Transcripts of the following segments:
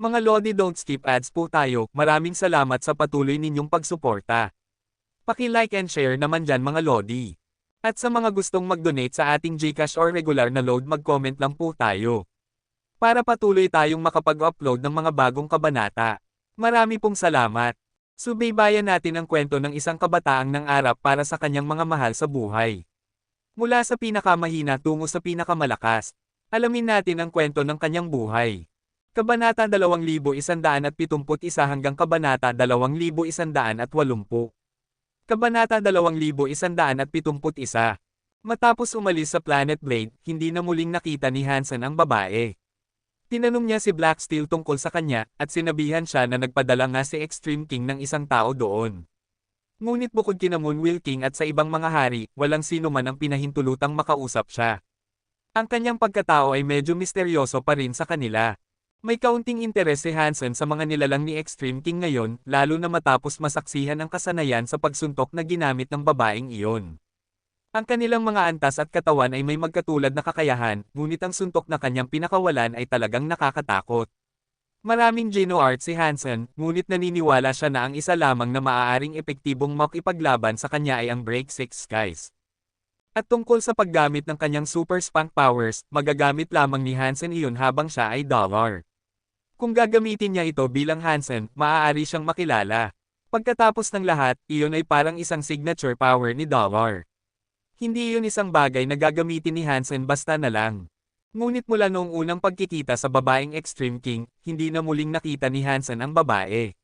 Mga Lodi, don't skip ads po tayo. Maraming salamat sa patuloy ninyong pagsuporta. Paki-like and share naman dyan mga Lodi. At sa mga gustong mag-donate sa ating GCash or regular na load, mag-comment lang po tayo. Para patuloy tayong makapag-upload ng mga bagong kabanata. Marami pong salamat. Subaybayan natin ang kwento ng isang kabataang nangarap para sa kanyang mga mahal sa buhay. Mula sa pinakamahina tungo sa pinakamalakas. Alamin natin ang kwento ng kanyang buhay. Kabanata 2171 hanggang Kabanata 2180. Kabanata 2171. Matapos umalis sa Planet Blade, hindi na muling nakita ni Hansen ang babae. Tinanong niya si Black Steel tungkol sa kanya, at sinabihan siya na nagpadala nga si Extreme King ng isang tao doon. Ngunit bukod kina Moonwheel King at sa ibang mga hari, walang sino man ang pinahintulutang makausap siya. Ang kanyang pagkatao ay medyo misteryoso pa rin sa kanila. May kaunting interes si Hansen sa mga nilalang ni Extreme King ngayon, lalo na matapos masaksihan ang kasanayan sa pagsuntok na ginamit ng babaeng iyon. Ang kanilang mga antas at katawan ay may magkatulad na kakayahan, ngunit ang suntok na kanyang pinakawalan ay talagang nakakatakot. Maraming Geno art si Hansen, ngunit naniniwala siya na ang isa lamang na maaaring epektibong makipaglaban sa kanya ay ang Break 6 Skies. At tungkol sa paggamit ng kanyang super spunk powers, magagamit lamang ni Hansen iyon habang siya ay dollar. Kung gagamitin niya ito bilang Hansen, maaari siyang makilala. Pagkatapos ng lahat, iyon ay parang isang signature power ni Dollar. Hindi iyon isang bagay na gagamitin ni Hansen basta na lang. Ngunit mula noong unang pagkikita sa babaeng Extreme King, hindi na muling nakita ni Hansen ang babae.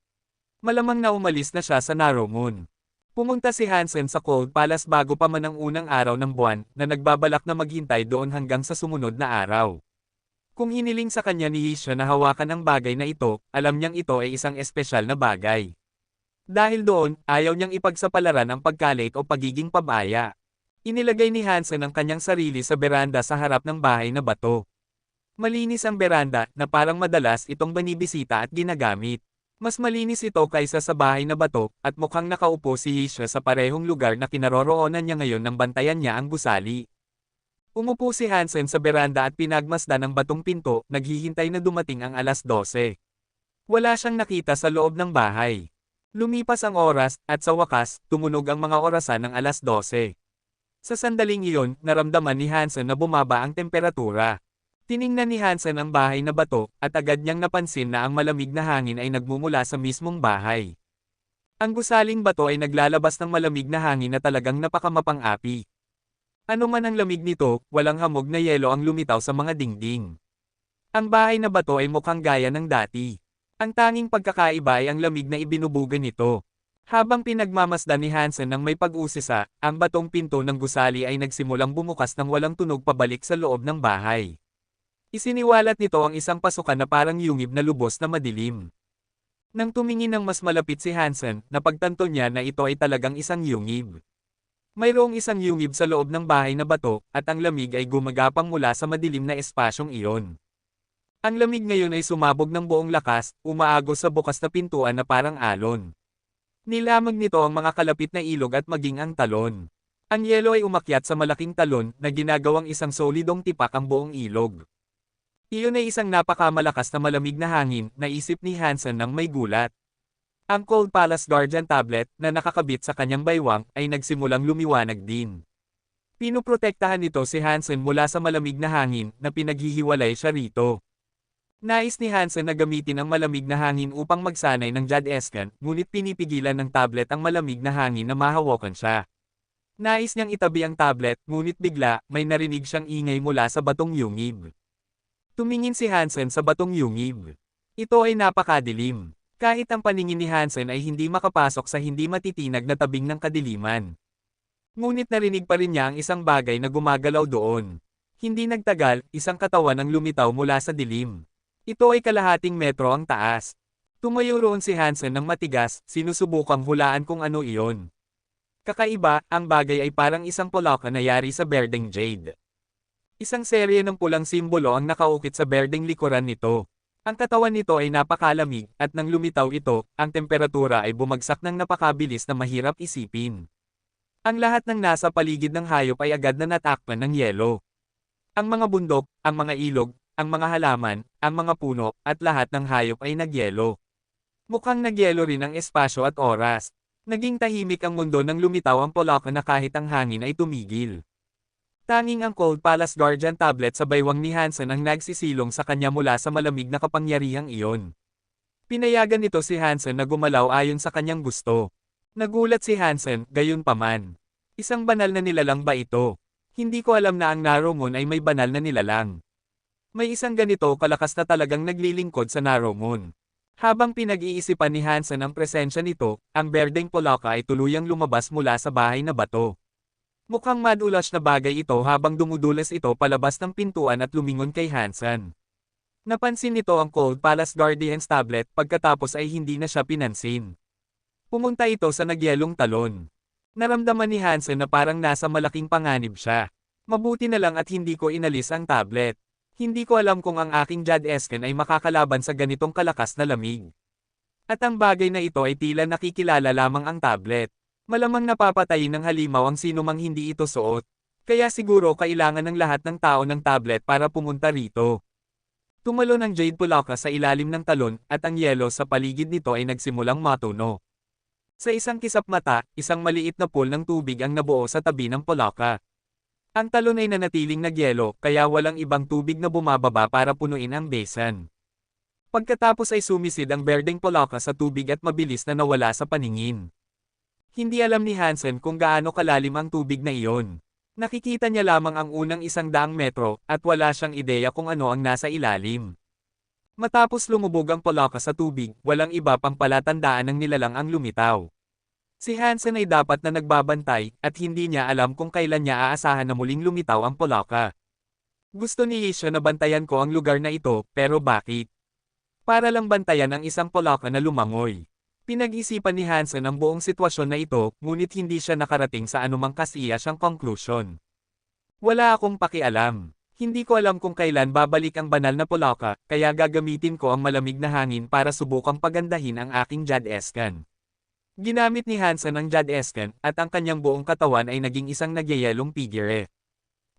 Malamang na umalis na siya sa Narrow Moon. Pumunta si Hansen sa Cold Palace bago pa man ang unang araw ng buwan, na nagbabalak na maghintay doon hanggang sa sumunod na araw. Kung hiniling sa kanya ni Hisha na hawakan ang bagay na ito, alam niyang ito ay isang espesyal na bagay. Dahil doon, ayaw niyang ipagsapalaran ang pagkalit o pagiging pabaya. Inilagay ni Hansen ang kanyang sarili sa beranda sa harap ng bahay na bato. Malinis ang beranda, na parang madalas itong banibisita at ginagamit. Mas malinis ito kaysa sa bahay na bato, at mukhang nakaupo si Hisha sa parehong lugar na kinaroroonan niya ngayon nang bantayan niya ang gusali. Umupo si Hansen sa beranda at pinagmasdan ang batong pinto, naghihintay na dumating ang alas 12. Wala siyang nakita sa loob ng bahay. Lumipas ang oras, at sa wakas, tumunog ang mga orasan ng alas 12. Sa sandaling iyon, naramdaman ni Hansen na bumaba ang temperatura. Tiningnan ni Hansen ang bahay na bato, at agad niyang napansin na ang malamig na hangin ay nagmumula sa mismong bahay. Ang gusaling bato ay naglalabas ng malamig na hangin na talagang napakamapang-api. Ano man ang lamig nito, walang hamog na yelo ang lumitaw sa mga dingding. Ang bahay na bato ay mukhang gaya ng dati. Ang tanging pagkakaiba ay ang lamig na ibinubuga nito. Habang pinagmamasdan ni Hansen ng may pag-usisa, ang batong pinto ng gusali ay nagsimulang bumukas ng walang tunog pabalik sa loob ng bahay. Isiniwalat nito ang isang pasukan na parang yungib na lubos na madilim. Nang tumingin ng mas malapit si Hansen, napagtanto niya na ito ay talagang isang yungib. Mayroong isang yungib sa loob ng bahay na bato, at ang lamig ay gumagapang mula sa madilim na espasyong iyon. Ang lamig ngayon ay sumabog ng buong lakas, umaagos sa bukas na pintuan na parang alon. Nilamag nito ang mga kalapit na ilog at maging ang talon. Ang yelo ay umakyat sa malaking talon, na ginagawang isang solidong tipak ang buong ilog. Iyon ay isang napakamalakas na malamig na hangin, naisip ni Hansen nang may gulat. Ang Cold Palace Guardian Tablet, na nakakabit sa kanyang baywang, ay nagsimulang lumiwanag din. Pinoprotektahan nito si Hansen mula sa malamig na hangin, na pinaghihiwalay siya rito. Nais ni Hansen na gamitin ang malamig na hangin upang magsanay ng Jad Escan, ngunit pinipigilan ng tablet ang malamig na hangin na mahawakan siya. Nais niyang itabi ang tablet, ngunit bigla, may narinig siyang ingay mula sa batong yungib. Tumingin si Hansen sa batong yungib. Ito ay napakadilim. Kahit ang paningin ni Hansen ay hindi makapasok sa hindi matitinag na tabing ng kadiliman. Ngunit narinig pa rin niya ang isang bagay na gumagalaw doon. Hindi nagtagal, isang katawan ang lumitaw mula sa dilim. Ito ay kalahating metro ang taas. Tumayo roon si Hansen ng matigas, sinusubukang hulaan kung ano iyon. Kakaiba, ang bagay ay parang isang pulaka na yari sa berdeng jade. Isang serye ng pulang simbolo ang nakaukit sa berdeng likuran nito. Ang katawan nito ay napakalamig, at nang lumitaw ito, ang temperatura ay bumagsak ng napakabilis na mahirap isipin. Ang lahat ng nasa paligid ng hayop ay agad na natakpan ng yelo. Ang mga bundok, ang mga ilog, ang mga halaman, ang mga puno, at lahat ng hayop ay nagyelo. Mukhang nagyelo rin ang espasyo at oras. Naging tahimik ang mundo nang lumitaw ang Polaka na kahit ang hangin ay tumigil. Tanging ang Cold Palace Guardian Tablet sa baywang ni Hansen ang nagsisilong sa kanya mula sa malamig na kapangyarihang iyon. Pinayagan nito si Hansen na gumalaw ayon sa kanyang gusto. Nagulat si Hansen, gayunpaman. Isang banal na nilalang ba ito? Hindi ko alam na ang Narrow-Moon ay may banal na nilalang. May isang ganito kalakas na talagang naglilingkod sa Narrow-Moon. Habang pinag-iisipan ni Hansen ang presensya nito, ang berdeng Polaka ay tuluyang lumabas mula sa bahay na bato. Mukhang madulas na bagay ito habang dumudulas ito palabas ng pintuan at lumingon kay Hansen. Napansin nito ang Cold Palace Guardian's tablet pagkatapos ay hindi na siya pinansin. Pumunta ito sa nagyelong talon. Naramdaman ni Hansen na parang nasa malaking panganib siya. Mabuti na lang at hindi ko inalis ang tablet. Hindi ko alam kung ang aking Jadesken ay makakalaban sa ganitong kalakas na lamig. At ang bagay na ito ay tila nakikilala lamang ang tablet. Malamang napapatayin ng halimaw ang sinumang hindi ito suot. Kaya siguro kailangan ng lahat ng tao ng tablet para pumunta rito. Tumalon ang Jade Polaka sa ilalim ng talon at ang yelo sa paligid nito ay nagsimulang matuno. Sa isang kisap mata, isang maliit na pool ng tubig ang nabuo sa tabi ng Polaka. Ang talon ay nanatiling nagyelo kaya walang ibang tubig na bumababa para punuin ang basin. Pagkatapos ay sumisid ang berdeng Polaka sa tubig at mabilis na nawala sa paningin. Hindi alam ni Hansen kung gaano kalalim ang tubig na iyon. Nakikita niya lamang ang unang 100 metro at wala siyang ideya kung ano ang nasa ilalim. Matapos lumubog ang Polaka sa tubig, walang iba pang palatandaan ng nilalang ang lumitaw. Si Hansen ay dapat na nagbabantay at hindi niya alam kung kailan niya aasahan na muling lumitaw ang Polaka. Gusto ni Isha na bantayan ko ang lugar na ito, pero bakit? Para lang bantayan ang isang Polaka na lumangoy. Pinag-isipan ni Hansen ang buong sitwasyon na ito, ngunit hindi siya nakarating sa anumang kasiyasang conclusion. Wala akong pakialam. Hindi ko alam kung kailan babalik ang banal na Polaka, kaya gagamitin ko ang malamig na hangin para subukang pagandahin ang aking Jadesken. Ginamit ni Hansen ang Jadesken at ang kanyang buong katawan ay naging isang nagyayelong figure.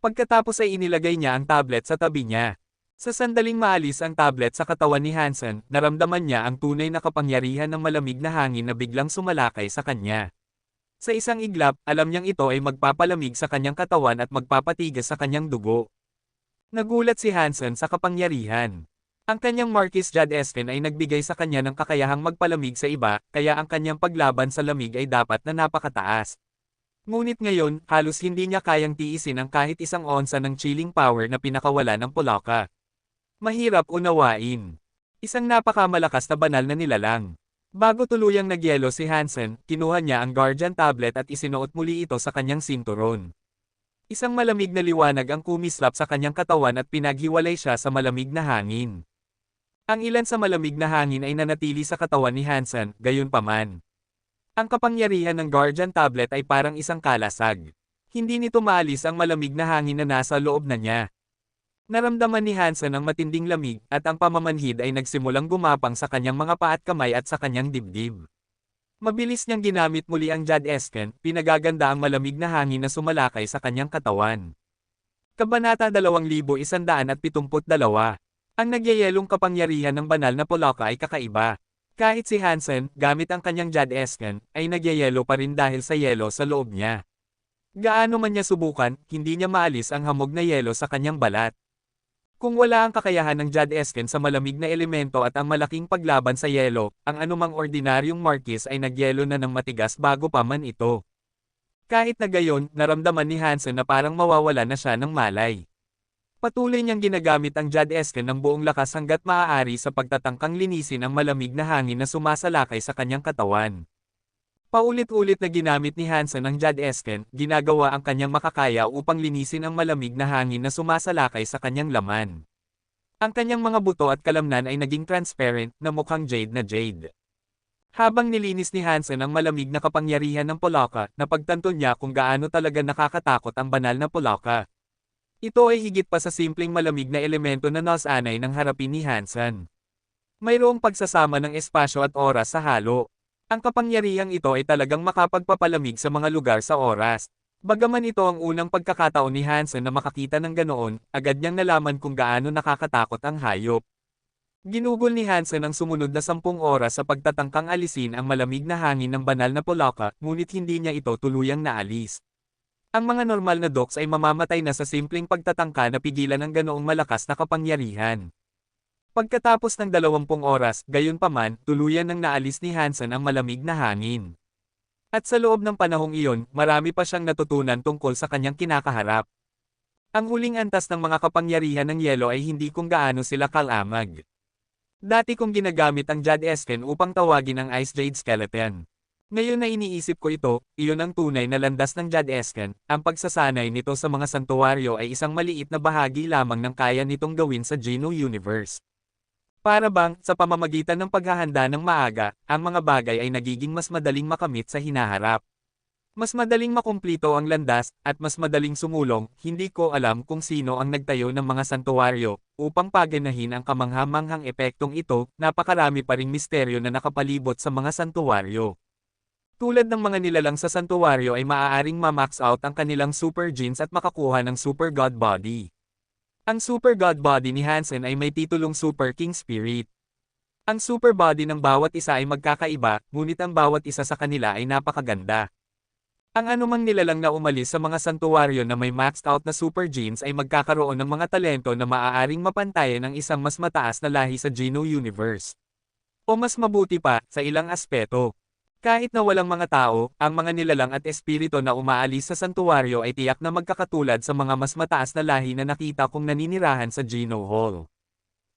Pagkatapos ay inilagay niya ang tablet sa tabi niya. Sa sandaling maalis ang tablet sa katawan ni Hansen, naramdaman niya ang tunay na kapangyarihan ng malamig na hangin na biglang sumalakay sa kanya. Sa isang iglap, alam niyang ito ay magpapalamig sa kanyang katawan at magpapatigas sa kanyang dugo. Nagulat si Hansen sa kapangyarihan. Ang kanyang Marquis Jadesken ay nagbigay sa kanya ng kakayahang magpalamig sa iba, kaya ang kanyang paglaban sa lamig ay dapat na napakataas. Ngunit ngayon, halos hindi niya kayang tiisin ang kahit isang onsa ng chilling power na pinakawala ng Polaka. Mahirap unawain. Isang napakamalakas na banal na nilalang. Bago tuluyang nagyelo si Hansen, kinuha niya ang Guardian Tablet at isinuot muli ito sa kanyang sinturon. Isang malamig na liwanag ang kumislap sa kanyang katawan at pinaghiwalay siya sa malamig na hangin. Ang ilan sa malamig na hangin ay nanatili sa katawan ni Hansen, gayunpaman. Ang kapangyarihan ng Guardian Tablet ay parang isang kalasag. Hindi nito maalis ang malamig na hangin na nasa loob na niya. Naramdaman ni Hansen ang matinding lamig at ang pamamanhid ay nagsimulang gumapang sa kanyang mga paa at kamay at sa kanyang dibdib. Mabilis niyang ginamit muli ang Jadesken, pinagaganda ang malamig na hangin na sumalakay sa kanyang katawan. Kabanata 2172. Ang nagyayelong kapangyarihan ng banal na Polaka ay kakaiba. Kahit si Hansen, gamit ang kanyang Jadesken, ay nagyayelo pa rin dahil sa yelo sa loob niya. Gaano man niya subukan, hindi niya maalis ang hamog na yelo sa kanyang balat. Kung wala ang kakayahan ng Jadesken sa malamig na elemento at ang malaking paglaban sa yelo, ang anumang ordinaryong Marquis ay nagyelo na ng matigas bago pa man ito. Kahit na gayon, naramdaman ni Hansen na parang mawawala na siya ng malay. Patuloy niyang ginagamit ang Jadesken ng buong lakas hanggat maaari sa pagtatangkang linisin ang malamig na hangin na sumasalakay sa kanyang katawan. Paulit-ulit na ginamit ni Hansen ang Jadesken, ginagawa ang kanyang makakaya upang linisin ang malamig na hangin na sumasalakay sa kanyang laman. Ang kanyang mga buto at kalamnan ay naging transparent na mukhang jade na jade. Habang nilinis ni Hansen ang malamig na kapangyarihan ng Polaka, napagtanto niya kung gaano talaga nakakatakot ang banal na Polaka. Ito ay higit pa sa simpleng malamig na elemento na nasanay ng harapin ni Hansen. Mayroong pagsasama ng espasyo at oras sa halo. Ang kapangyarihang ito ay talagang makapagpapalamig sa mga lugar sa oras. Bagaman ito ang unang pagkakataon ni Hansen na makakita ng ganoon, agad niyang nalaman kung gaano nakakatakot ang hayop. Ginugol ni Hansen ang sumunod na 10 oras sa pagtatangkang alisin ang malamig na hangin ng banal na Polaka, ngunit hindi niya ito tuluyang naalis. Ang mga normal na dogs ay mamamatay na sa simpleng pagtatangka na pigilan ang ganoong malakas na kapangyarihan. Pagkatapos ng 20 oras, gayunpaman, tuluyan nang naalis ni Hansen ang malamig na hangin. At sa loob ng panahong iyon, marami pa siyang natutunan tungkol sa kanyang kinakaharap. Ang huling antas ng mga kapangyarihan ng yelo ay hindi kung gaano sila kalamag. Dati kong ginagamit ang Jadesken upang tawagin ang Ice Jade Skeleton. Ngayon na iniisip ko ito, iyon ang tunay na landas ng Jadesken, ang pagsasanay nito sa mga santuwaryo ay isang maliit na bahagi lamang ng kaya nitong gawin sa Geno Universe. Para bang, sa pamamagitan ng paghahanda ng maaga, ang mga bagay ay nagiging mas madaling makamit sa hinaharap. Mas madaling makumplito ang landas, at mas madaling sumulong, hindi ko alam kung sino ang nagtayo ng mga santuwaryo, upang paganahin ang kamangha-manghang epektong ito, napakarami pa ring misteryo na nakapalibot sa mga santuwaryo. Tulad ng mga nilalang sa santuwaryo ay maaaring ma-max out ang kanilang super genes at makakuha ng super god body. Ang Super God Body ni Hansen ay may titulong Super King Spirit. Ang super body ng bawat isa ay magkakaiba, ngunit ang bawat isa sa kanila ay napakaganda. Ang anumang nilalang na umalis sa mga santuwaryo na may maxed out na super genes ay magkakaroon ng mga talento na maaaring mapantayan ng isang mas mataas na lahi sa Geno Universe. O mas mabuti pa, sa ilang aspeto. Kahit na walang mga tao, ang mga nilalang at espiritu na umaalis sa santuwaryo ay tiyak na magkakatulad sa mga mas mataas na lahi na nakita kong naninirahan sa Geno Hall.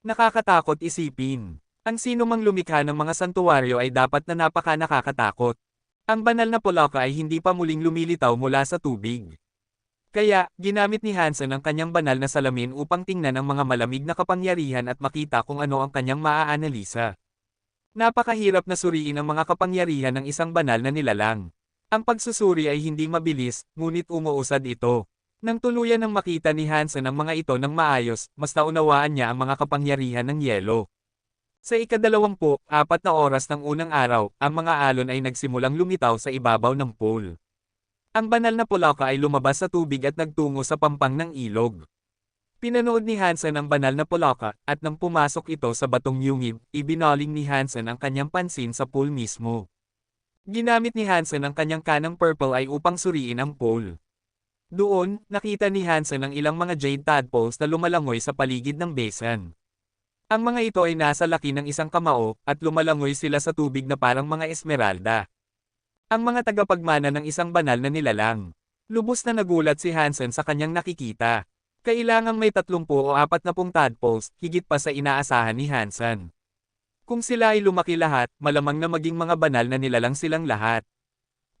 Nakakatakot isipin. Ang sino mang lumikha ng mga santuwaryo ay dapat na napaka-nakakatakot. Ang banal na Polaka ay hindi pa muling lumilitaw mula sa tubig. Kaya, ginamit ni Hansen ang kanyang banal na salamin upang tingnan ang mga malamig na kapangyarihan at makita kung ano ang kanyang maaanalisa. Napakahirap na suriin ang mga kapangyarihan ng isang banal na nilalang. Ang pagsusuri ay hindi mabilis, ngunit umuusad ito. Nang tuluyan ng makita ni Hansen ang mga ito ng maayos, mas naunawaan niya ang mga kapangyarihan ng yelo. Sa ika-24 na oras ng unang araw, ang mga alon ay nagsimulang lumitaw sa ibabaw ng pool. Ang banal na Polaka ay lumabas sa tubig at nagtungo sa pampang ng ilog. Pinanood ni Hansen ang banal na Polaka, at nang pumasok ito sa batong yungib, ibinaling ni Hansen ang kanyang pansin sa pool mismo. Ginamit ni Hansen ang kanyang kanang purple eye upang suriin ang pool. Doon, nakita ni Hansen ang ilang mga jade tadpoles na lumalangoy sa paligid ng basin. Ang mga ito ay nasa laki ng isang kamao, at lumalangoy sila sa tubig na parang mga esmeralda. Ang mga tagapagmana ng isang banal na nilalang. Lubos na nagulat si Hansen sa kanyang nakikita. Kailangang may 30 o 40 tadpoles, higit pa sa inaasahan ni Hansen. Kung sila ay lumaki lahat, malamang na maging mga banal na nilalang silang lahat.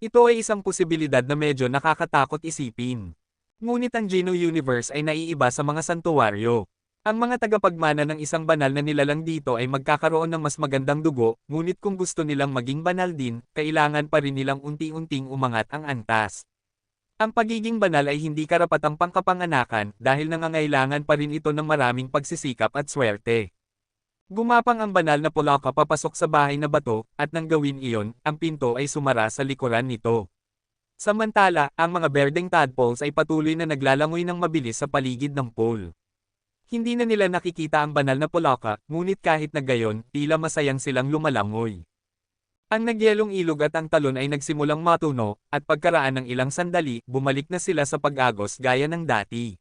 Ito ay isang posibilidad na medyo nakakatakot isipin. Ngunit ang Geno Universe ay naiiba sa mga santuwaryo. Ang mga tagapagmana ng isang banal na nilalang dito ay magkakaroon ng mas magandang dugo, ngunit kung gusto nilang maging banal din, kailangan pa rin nilang unti-unting umangat ang antas. Ang pagiging banal ay hindi karapatang pangkapanganakan dahil nangangailangan pa rin ito ng maraming pagsisikap at swerte. Gumapang ang banal na Polaka papasok sa bahay na bato, at nang gawin iyon, ang pinto ay sumara sa likuran nito. Samantala, ang mga berdeng tadpoles ay patuloy na naglalangoy ng mabilis sa paligid ng pool. Hindi na nila nakikita ang banal na Polaka, ngunit kahit na gayon, tila masayang silang lumalangoy. Ang nagyelong ilog at ang talon ay nagsimulang matuno, at pagkaraan ng ilang sandali, bumalik na sila sa pag-agos gaya ng dati.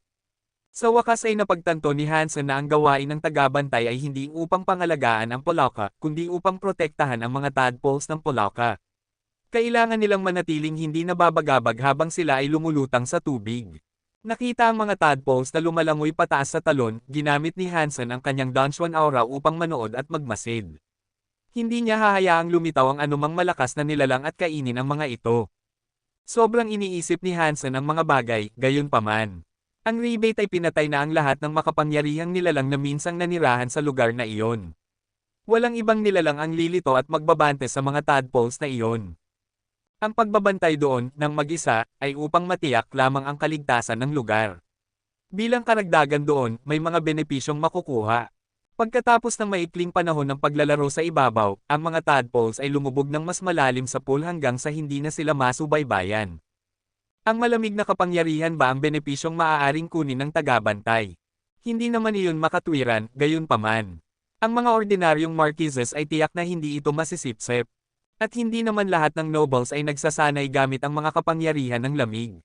Sa wakas ay napagtanto ni Hansen na ang gawain ng tagabantay ay hindi upang pangalagaan ang Polaka, kundi upang protektahan ang mga tadpoles ng Polaka. Kailangan nilang manatiling hindi nababagabag habang sila ay lumulutang sa tubig. Nakita ang mga tadpoles na lumalangoy pataas sa talon, ginamit ni Hansen ang kanyang Donchuan Aura upang manood at magmasid. Hindi niya hahayaang lumitaw ang anumang malakas na nilalang at kainin ang mga ito. Sobrang iniisip ni Hansen ang mga bagay, gayunpaman. Ang rebate ay pinatay na ang lahat ng makapangyarihang nilalang na minsang nanirahan sa lugar na iyon. Walang ibang nilalang ang lilito at magbabante sa mga tadpoles na iyon. Ang pagbabantay doon, ng mag-isa, ay upang matiyak lamang ang kaligtasan ng lugar. Bilang karagdagan doon, may mga benepisyong makukuha. Pagkatapos ng maikling panahon ng paglalaro sa ibabaw, ang mga tadpoles ay lumubog ng mas malalim sa pool hanggang sa hindi na sila masubaybayan. Ang malamig na kapangyarihan ba ang benepisyong maaaring kunin ng tagabantay? Hindi naman iyon makatwiran, gayunpaman. Ang mga ordinaryong marquises ay tiyak na hindi ito masisipsip. At hindi naman lahat ng nobles ay nagsasanay gamit ang mga kapangyarihan ng lamig.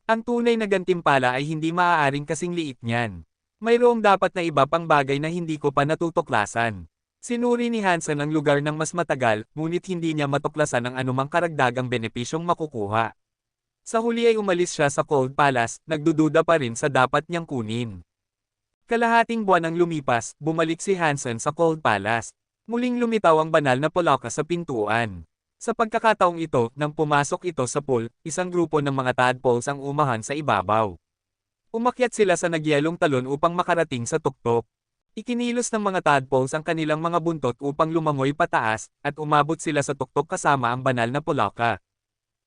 Ang tunay na gantimpala ay hindi maaaring kasing liit niyan. Mayroong dapat na iba pang bagay na hindi ko pa natutuklasan. Sinuri ni Hansen ang lugar ng mas matagal, ngunit hindi niya matuklasan ang anumang karagdagang benepisyong makukuha. Sa huli ay umalis siya sa Cold Palace, nagdududa pa rin sa dapat niyang kunin. Kalahating buwan ang lumipas, bumalik si Hansen sa Cold Palace. Muling lumitaw ang banal na Polaka sa pintuan. Sa pagkakataong ito, nang pumasok ito sa pool, isang grupo ng mga tadpoles ang umahan sa ibabaw. Umakyat sila sa nagyelong talon upang makarating sa tuktok. Ikinilos ng mga tadpoles ang kanilang mga buntot upang lumangoy pataas, at umabot sila sa tuktok kasama ang banal na Polaka.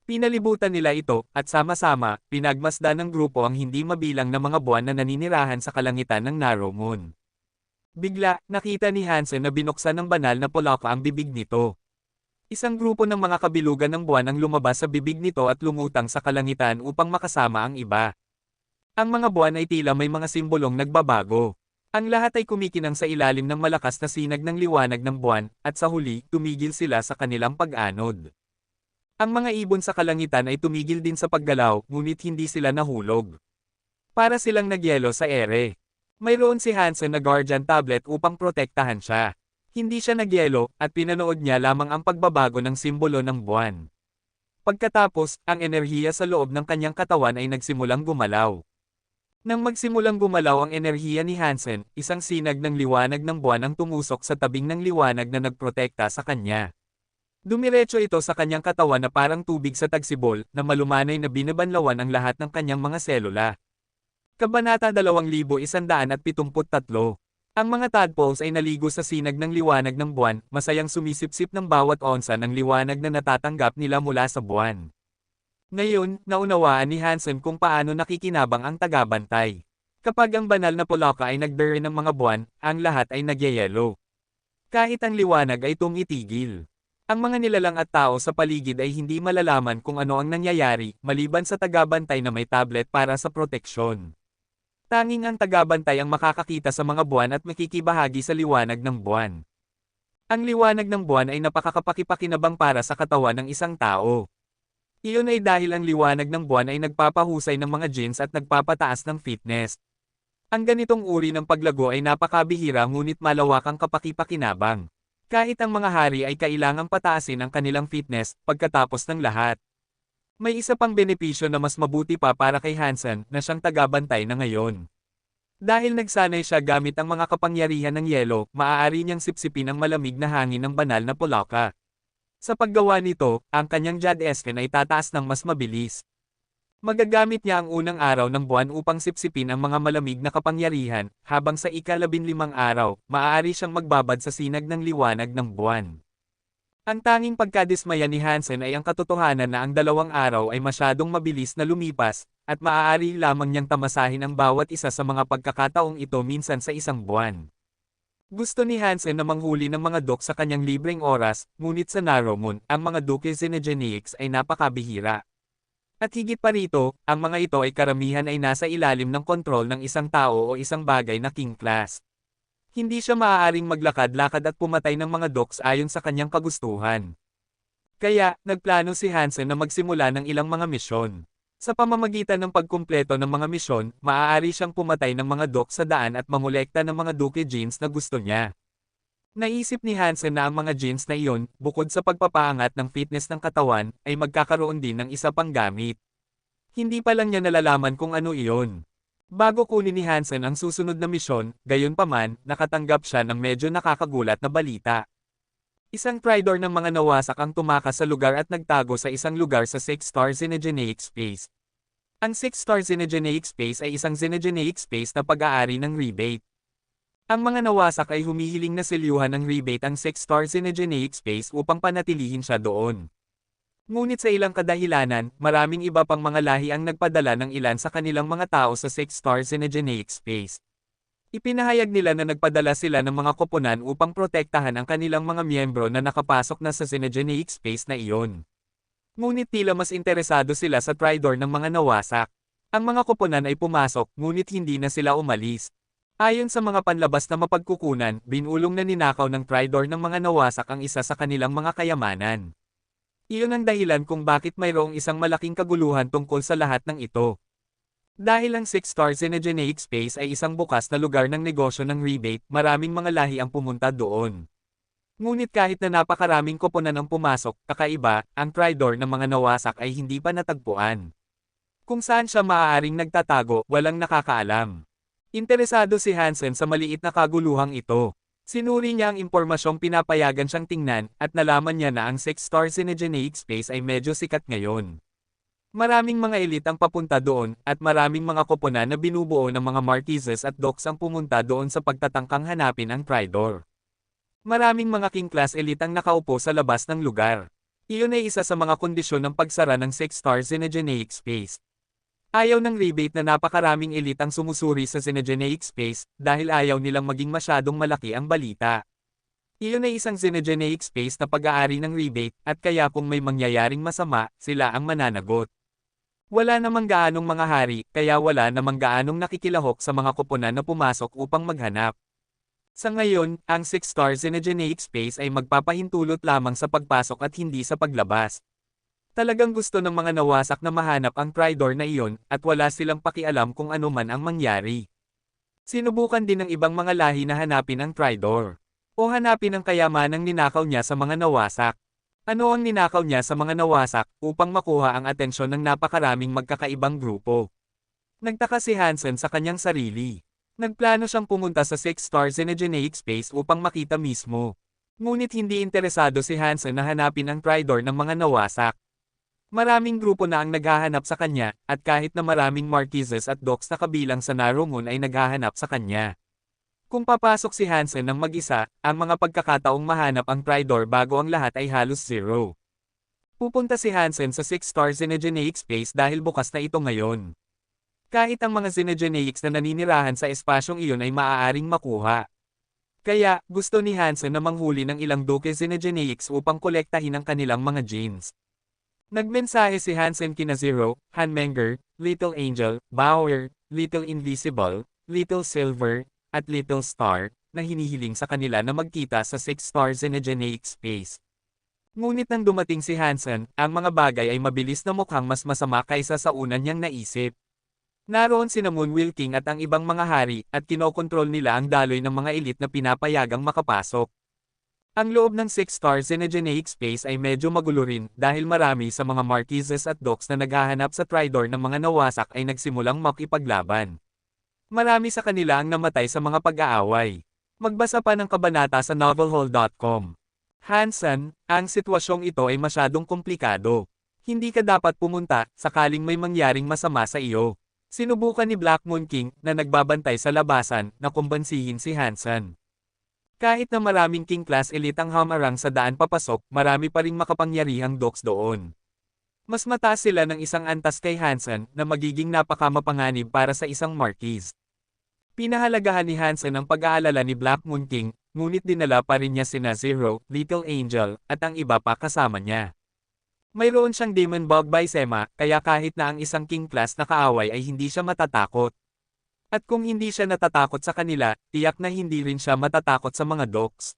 Pinalibutan nila ito, at sama-sama, pinagmasdan ng grupo ang hindi mabilang na mga buwan na naninirahan sa kalangitan ng Narrow Moon. Bigla, nakita ni Hansen na binuksan ng banal na Polaka ang bibig nito. Isang grupo ng mga kabilugan ng buwan ang lumabas sa bibig nito at lumutang sa kalangitan upang makasama ang iba. Ang mga buwan ay tila may mga simbolong nagbabago. Ang lahat ay kumikinang sa ilalim ng malakas na sinag ng liwanag ng buwan, at sa huli, tumigil sila sa kanilang pag-anod. Ang mga ibon sa kalangitan ay tumigil din sa paggalaw, ngunit hindi sila nahulog. Para silang nagyelo sa ere. Mayroon si Hansen na guardian tablet upang protektahan siya. Hindi siya nagyelo, at pinanood niya lamang ang pagbabago ng simbolo ng buwan. Pagkatapos, ang enerhiya sa loob ng kanyang katawan ay nagsimulang gumalaw. Nang magsimulang gumalaw ang enerhiya ni Hansen, isang sinag ng liwanag ng buwan ang tumusok sa tabing ng liwanag na nagprotekta sa kanya. Dumiretso ito sa kanyang katawan na parang tubig sa tagsibol, na malumanay na binabanlawan ang lahat ng kanyang mga selula. Kabanata 2173. Ang mga tadpoles ay naligo sa sinag ng liwanag ng buwan, masayang sumisipsip ng bawat onsa ng liwanag na natatanggap nila mula sa buwan. Ngayon, naunawaan ni Hansen kung paano nakikinabang ang tagabantay. Kapag ang banal na Polaka ay nagdere ng mga buwan, ang lahat ay nagyayelo. Kahit ang liwanag ay tumitigil. Ang mga nilalang at tao sa paligid ay hindi malalaman kung ano ang nangyayari, maliban sa tagabantay na may tablet para sa proteksyon. Tanging ang tagabantay ang makakakita sa mga buwan at makikibahagi sa liwanag ng buwan. Ang liwanag ng buwan ay napakakapakipakinabang para sa katawan ng isang tao. Iyon ay dahil ang liwanag ng buwan ay nagpapahusay ng mga genes at nagpapataas ng fitness. Ang ganitong uri ng paglago ay napakabihira ngunit malawakang kapakipakinabang. Kahit ang mga hari ay kailangang pataasin ang kanilang fitness pagkatapos ng lahat. May isa pang benepisyo na mas mabuti pa para kay Hansen na siyang tagabantay na ngayon. Dahil nagsanay siya gamit ang mga kapangyarihan ng yelo, maaari niyang sipsipin ang malamig na hangin ng banal na Polaka. Sa paggawa nito, ang kanyang Jad-Esken ay tataas ng mas mabilis. Magagamit niya ang unang araw ng buwan upang sipsipin ang mga malamig na kapangyarihan, habang sa ika-15 araw, maaari siyang magbabad sa sinag ng liwanag ng buwan. Ang tanging pagkadismaya ni Hansen ay ang katotohanan na ang 2 araw ay masyadong mabilis na lumipas, at maaari lamang niyang tamasahin ang bawat isa sa mga pagkakataong ito minsan sa isang buwan. Gusto ni Hansen na manghuli ng mga dok sa kanyang libreng oras, ngunit sa Narrow Moon, ang mga Duke Xenogeneics ay napakabihira. At higit pa rito, ang mga ito ay karamihan ay nasa ilalim ng kontrol ng isang tao o isang bagay na king class. Hindi siya maaaring maglakad-lakad at pumatay ng mga doks ayon sa kanyang kagustuhan. Kaya, nagplano si Hansen na magsimula ng ilang mga misyon. Sa pamamagitan ng pagkumpleto ng mga misyon, maaari siyang pumatay ng mga dok sa daan at mangolekta ng mga Duke genes na gusto niya. Naisip ni Hansen na ang mga genes na iyon, bukod sa pagpapaangat ng fitness ng katawan, ay magkakaroon din ng isa pang gamit. Hindi pa lang niya nalalaman kung ano iyon. Bago kunin ni Hansen ang susunod na misyon, gayunpaman, nakatanggap siya ng medyo nakakagulat na balita. Isang tridor ng mga nawasak ang tumakas sa lugar at nagtago sa isang lugar sa 6-star Xenogeneic Space. Ang 6-star Xenogeneic Space ay isang Xenogeneic Space na pag-aari ng rebate. Ang mga nawasak ay humihiling na selyuhan ng rebate ang 6-star Xenogeneic Space upang panatilihin siya doon. Ngunit sa ilang kadahilanan, maraming iba pang mga lahi ang nagpadala ng ilan sa kanilang mga tao sa 6-star Xenogeneic Space. Ipinahayag nila na nagpadala sila ng mga koponan upang protektahan ang kanilang mga miyembro na nakapasok na sa Xenogeneic Space na iyon. Ngunit tila mas interesado sila sa Tridor ng mga nawasak. Ang mga koponan ay pumasok, ngunit hindi na sila umalis. Ayon sa mga panlabas na mapagkukunan, binulong na ninakaw ng Tridor ng mga nawasak ang isa sa kanilang mga kayamanan. Iyon ang dahilan kung bakit mayroong isang malaking kaguluhan tungkol sa lahat ng ito. Dahil ang Six Stars Xenogeneic Space ay isang bukas na lugar ng negosyo ng rebate, maraming mga lahi ang pumunta doon. Ngunit kahit na napakaraming koponan ang pumasok, kakaiba, ang Tridor ng mga nawasak ay hindi pa natagpuan. Kung saan siya maaaring nagtatago, walang nakakaalam. Interesado si Hansen sa maliit na kaguluhang ito. Sinuri niya ang impormasyong pinapayagan siyang tingnan, at nalaman niya na ang Six Stars Xenogeneic Space ay medyo sikat ngayon. Maraming mga elite ang papunta doon, at maraming mga koponan na binubuo ng mga marquises at docs ang pumunta doon sa pagtatangkang hanapin ang Tridor. Maraming mga king class elite ang nakaupo sa labas ng lugar. Iyon ay isa sa mga kondisyon ng pagsara ng Six Stars Xenogeneic Space. Ayaw ng rebate na napakaraming elite ang sumusuri sa Xenogeneic Space, dahil ayaw nilang maging masyadong malaki ang balita. Iyon ay isang Xenogeneic Space na pag-aari ng rebate, at kaya kung may mangyayaring masama, sila ang mananagot. Wala namang gaanong mga hari, kaya wala namang gaanong nakikilahok sa mga koponan na pumasok upang maghanap. Sa ngayon, ang Six Stars Xenogeneic Space ay magpapahintulot lamang sa pagpasok at hindi sa paglabas. Talagang gusto ng mga nawasak na mahanap ang Tridor na iyon, at wala silang pakialam kung ano man ang mangyari. Sinubukan din ng ibang mga lahi na hanapin ang Tridor. O hanapin ang kayamanang ninakaw niya sa mga nawasak. Ano ang ninakaw niya sa mga nawasak, upang makuha ang atensyon ng napakaraming magkakaibang grupo? Nagtaka si Hansen sa kanyang sarili. Nagplano siyang pumunta sa Six Stars Xenogeneic Space upang makita mismo. Ngunit hindi interesado si Hansen na hanapin ang Tridor ng mga nawasak. Maraming grupo na ang naghahanap sa kanya, at kahit na maraming marquises at docs na kabilang sa Narumun ay naghahanap sa kanya. Kung papasok si Hansen ng mag-isa, ang mga pagkakataong mahanap ang Tridor bago ang lahat ay halos zero. Pupunta si Hansen sa Six Stars Xenogeneic Space dahil bukas na ito ngayon. Kahit ang mga Xenogeneics na naninirahan sa espasyong iyon ay maaaring makuha. Kaya, gusto ni Hansen na manghuli ng ilang doke Xenogeneics upang kolektahin ang kanilang mga genes. Nagmensahe si Hansen kina Zero, Hanmenger, Little Angel, Bauer, Little Invisible, Little Silver, at Little Star, na hinihiling sa kanila na magkita sa Six Stars Xenogeneic Space. Ngunit nang dumating si Hansen, ang mga bagay ay mabilis na mukhang mas masama kaysa sa una niyang naisip. Naroon sina Moonwheel King at ang ibang mga hari, at kinokontrol nila ang daloy ng mga elite na pinapayagang makapasok. Ang loob ng Six Stars Xenogeneic Space ay medyo magulo rin, dahil marami sa mga marquises at docs na naghahanap sa Tridor ng mga nawasak ay nagsimulang makipaglaban. Marami sa kanila ang namatay sa mga pag-aaway. Magbasa pa ng kabanata sa novelhole.com. Hansen, ang sitwasyong ito ay masyadong komplikado. Hindi ka dapat pumunta, sakaling may mangyaring masama sa iyo. Sinubukan ni Black Moon King, na nagbabantay sa labasan, na kumbansihin si Hansen. Kahit na maraming King Class elite ang hamarang sa daan papasok, marami pa ring makapangyarihang docs doon. Mas mataas sila ng isang antas kay Hansen, na magiging napakamapanganib para sa isang marquis. Pinahalagahan ni Hansen ang pag-aalala ni Black Moon King, ngunit dinala pa rin niya sina Zero, Little Angel, at ang iba pa kasama niya. Mayroon siyang Demon Bug by Sema, kaya kahit na ang isang King Class na kaaway ay hindi siya matatakot. At kung hindi siya natatakot sa kanila, tiyak na hindi rin siya matatakot sa mga docs.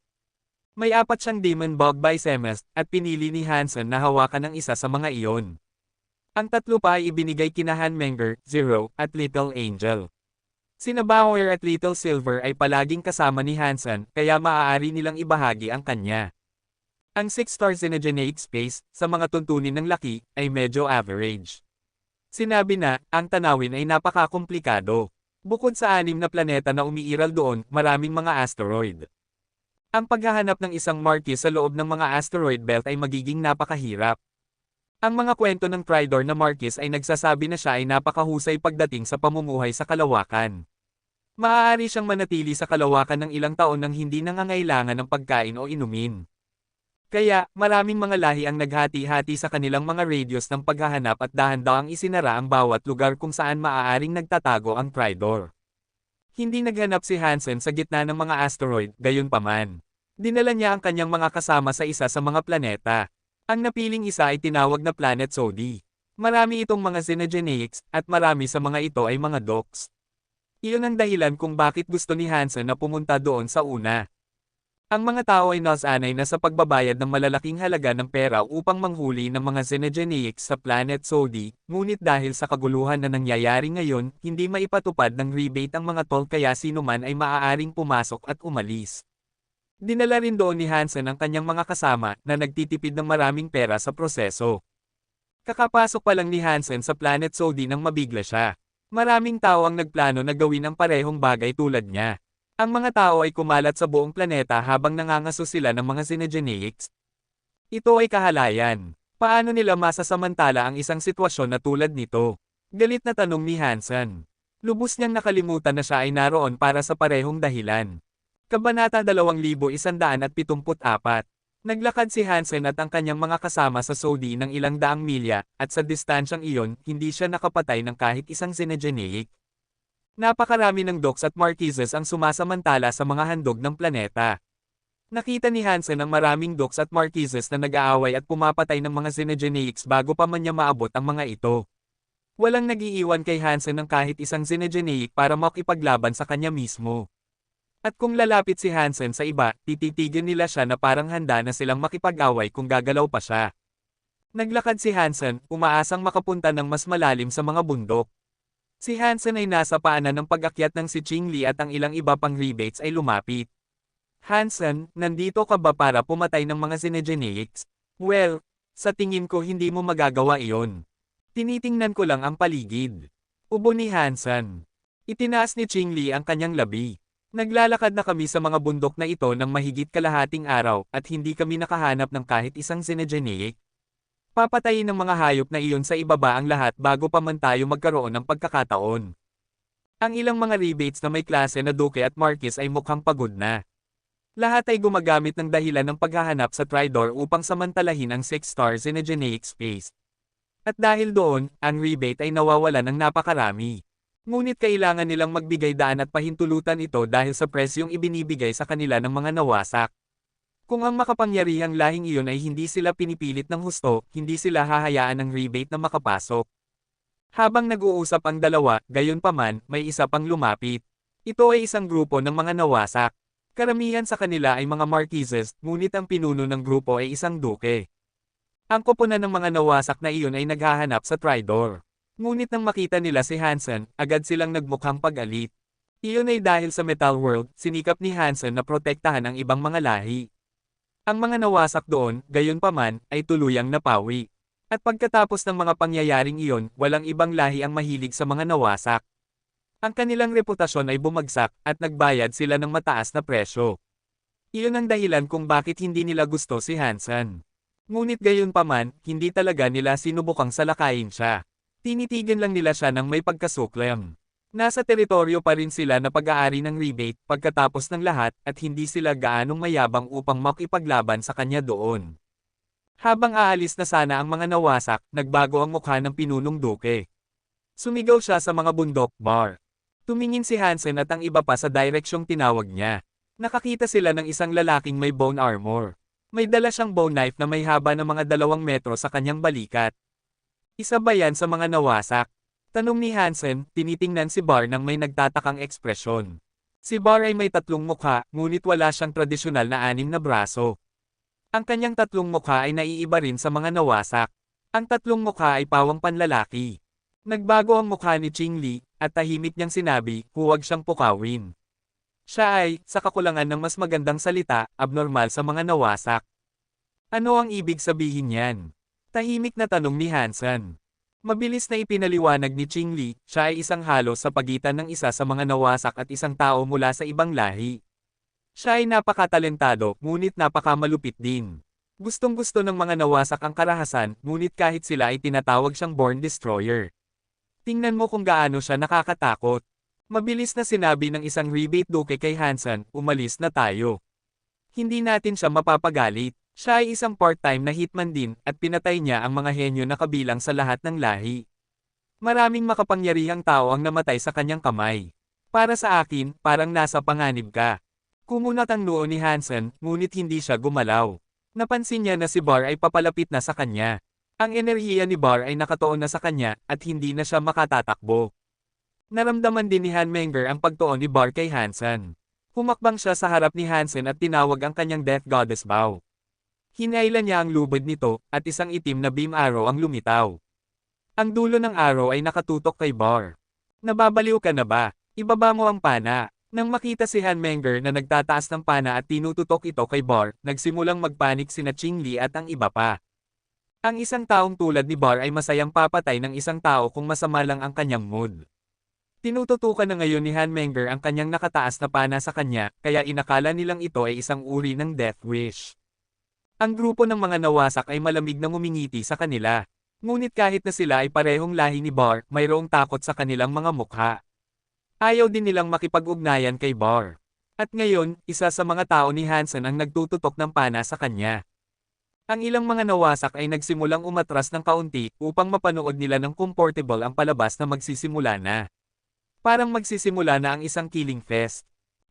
May 4 siyang Demon Bug by Semes, at pinili ni Hansen na hawakan ang isa sa mga iyon. Ang 3 pa ay ibinigay kina Hanmenger, Zero, at Little Angel. Sina Bauer at Little Silver ay palaging kasama ni Hansen, kaya maaari nilang ibahagi ang kanya. Ang Six Stars Xenogeneic Space, sa mga tuntunin ng laki, ay medyo average. Sinabi na, ang tanawin ay napakakomplikado. Bukod sa 6 na planeta na umiiral doon, maraming mga asteroid. Ang paghahanap ng isang marquis sa loob ng mga asteroid belt ay magiging napakahirap. Ang mga kwento ng Tridor na marquis ay nagsasabi na siya ay napakahusay pagdating sa pamumuhay sa kalawakan. Maaari siyang manatili sa kalawakan ng ilang taon nang hindi nangangailangan ng pagkain o inumin. Kaya, maraming mga lahi ang naghati-hati sa kanilang mga radius ng paghahanap at dahan-dahang isinara ang bawat lugar kung saan maaaring nagtatago ang Tridor. Hindi naghanap si Hansen sa gitna ng mga asteroid, gayunpaman. Dinala niya ang kanyang mga kasama sa isa sa mga planeta. Ang napiling isa ay tinawag na Planet Sodi. Marami itong mga xenogeneics, at marami sa mga ito ay mga docs. Iyon ang dahilan kung bakit gusto ni Hansen na pumunta doon sa una. Ang mga tao ay nasanay na sa pagbabayad ng malalaking halaga ng pera upang manghuli ng mga xenogeneics sa Planet Sodi, ngunit dahil sa kaguluhan na nangyayari ngayon, hindi maipatupad ng rebate ang mga toll kaya sino man ay maaaring pumasok at umalis. Dinala rin doon ni Hansen ang kanyang mga kasama na nagtitipid ng maraming pera sa proseso. Kakapasok pa lang ni Hansen sa Planet Sodi nang mabigla siya. Maraming tao ang nagplano na gawin ang parehong bagay tulad niya. Ang mga tao ay kumalat sa buong planeta habang nangangaso sila ng mga xenogeneics. Ito ay kahalayan. Paano nila masasamantala ang isang sitwasyon na tulad nito? Galit na tanong ni Hansen. Lubos niyang nakalimutan na siya ay naroon para sa parehong dahilan. Kabanata 2174. Naglakad si Hansen at ang kanyang mga kasama sa Sodi ng ilang daang milya, at sa distansyang iyon, hindi siya nakapatay ng kahit isang xenogeneic. Napakarami ng docks at marquises ang sumasamantala sa mga handog ng planeta. Nakita ni Hansen ang maraming docks at marquises na nag-aaway at pumapatay ng mga xenogeneics bago pa man niya maabot ang mga ito. Walang nag-iiwan kay Hansen ng kahit isang xenogeneic para makipaglaban sa kanya mismo. At kung lalapit si Hansen sa iba, tititigin nila siya na parang handa na silang makipag-away kung gagalaw pa siya. Naglakad si Hansen, umaasang makapunta ng mas malalim sa mga bundok. Si Hansen ay nasa paanan ng pag-akyat ng si Ching Li at ang ilang iba pang rebates ay lumapit. Hansen, nandito ka ba para pumatay ng mga xenogeneics? Well, sa tingin ko hindi mo magagawa iyon. Tinitingnan ko lang ang paligid. Ubo ni Hansen. Itinaas ni Ching Li ang kanyang labi. Naglalakad na kami sa mga bundok na ito ng mahigit kalahating araw at hindi kami nakahanap ng kahit isang xenogeneic. Papatayin ng mga hayop na iyon sa ibaba ang lahat bago pa man tayo magkaroon ng pagkakataon. Ang ilang mga rebates na may klase na Duke at Marquis ay mukhang pagod na. Lahat ay gumagamit ng dahilan ng paghahanap sa Tridor upang samantalahin ang 6-star xenogeneic space. At dahil doon, ang rebate ay nawawalan ng napakarami. Ngunit kailangan nilang magbigay daan at pahintulutan ito dahil sa presyong ibinibigay sa kanila ng mga nawasak. Kung ang makapangyarihang lahing iyon ay hindi sila pinipilit ng husto, hindi sila hahayaan ng rebate na makapasok. Habang nag-uusap ang dalawa, gayunpaman, may isa pang lumapit. Ito ay isang grupo ng mga nawasak. Karamihan sa kanila ay mga marquises, ngunit ang pinuno ng grupo ay isang duke. Ang koponan ng mga nawasak na iyon ay naghahanap sa Tridor. Ngunit nang makita nila si Hansen, agad silang nagmukhang pag-alit. Iyon ay dahil sa Metal World, sinikap ni Hansen na protektahan ang ibang mga lahi. Ang mga nawasak doon, gayunpaman, ay tuluyang napawi. At pagkatapos ng mga pangyayaring iyon, walang ibang lahi ang mahilig sa mga nawasak. Ang kanilang reputasyon ay bumagsak, at nagbayad sila ng mataas na presyo. Iyon ang dahilan kung bakit hindi nila gusto si Hansen. Ngunit gayunpaman, hindi talaga nila sinubukang salakayin siya. Tinitigan lang nila siya ng may pagkasuklam. Nasa teritoryo pa rin sila na pag-aari ng rebate pagkatapos ng lahat at hindi sila gaanong mayabang upang makipaglaban sa kanya doon. Habang aalis na sana ang mga nawasak, nagbago ang mukha ng pinunong duke. Sumigaw siya sa mga bundok, bar. Tumingin si Hansen at ang iba pa sa direksyong tinawag niya. Nakakita sila ng isang lalaking may bone armor. May dala siyang bone knife na may haba ng mga 2 metro sa kanyang balikat. Isa ba yan sa mga nawasak? Tanong ni Hansen, tinitingnan si Bar nang may nagtatakang ekspresyon. Si Bar ay may 3 mukha, ngunit wala siyang tradisyonal na 6 na braso. Ang kanyang 3 mukha ay naiiba rin sa mga nawasak. Ang 3 mukha ay pawang panlalaki. Nagbago ang mukha ni Ching Li, at tahimik niyang sinabi, huwag siyang pukawin. Siya ay, sa kakulangan ng mas magandang salita, abnormal sa mga nawasak. Ano ang ibig sabihin niyan? Tahimik na tanong ni Hansen. Mabilis na ipinaliwanag ni Ching Li, siya ay isang halo sa pagitan ng isa sa mga nawasak at isang tao mula sa ibang lahi. Siya ay napakatalentado, ngunit napakamalupit din. Gustong-gusto ng mga nawasak ang karahasan, ngunit kahit sila ay tinatawag siyang Born Destroyer. Tingnan mo kung gaano siya nakakatakot. Mabilis na sinabi ng isang rebate duke kay Hansen, umalis na tayo. Hindi natin siya mapapagalit. Siya ay isang part-time na hitman din, at pinatay niya ang mga henyo na kabilang sa lahat ng lahi. Maraming makapangyarihang tao ang namatay sa kanyang kamay. Para sa akin, parang nasa panganib ka. Kumunat ang noo ni Hansen, ngunit hindi siya gumalaw. Napansin niya na si Bar ay papalapit na sa kanya. Ang enerhiya ni Bar ay nakatuon na sa kanya at hindi na siya makatatakbo. Naramdaman din ni Hanmenger ang pagtuon ni Bar kay Hansen. Humakbang siya sa harap ni Hansen at tinawag ang kanyang Death Goddess Bow. Hinailan niya ang lubid nito at isang itim na beam arrow ang lumitaw. Ang dulo ng arrow ay nakatutok kay Bar. Nababaliw ka na ba? Ibaba mo ang pana. Nang makita si Hanmenger na nagtataas ng pana at tinututok ito kay Bar, nagsimulang magpanik sina Qingli at ang iba pa. Ang isang taong tulad ni Bar ay masayang papatay ng isang tao kung masama lang ang kanyang mood. Tinututukan na ngayon ni Hanmenger ang kanyang nakataas na pana sa kanya, kaya inakala nilang ito ay isang uri ng death wish. Ang grupo ng mga nawasak ay malamig na ngumingiti sa kanila. Ngunit kahit na sila ay parehong lahi ni Bar, mayroong takot sa kanilang mga mukha. Ayaw din nilang makipag-ugnayan kay Bar. At ngayon, isa sa mga tao ni Hansen ang nagtututok ng pana sa kanya. Ang ilang mga nawasak ay nagsimulang umatras ng kaunti upang mapanood nila ng comfortable ang palabas na magsisimula na. Parang magsisimula na ang isang killing fest.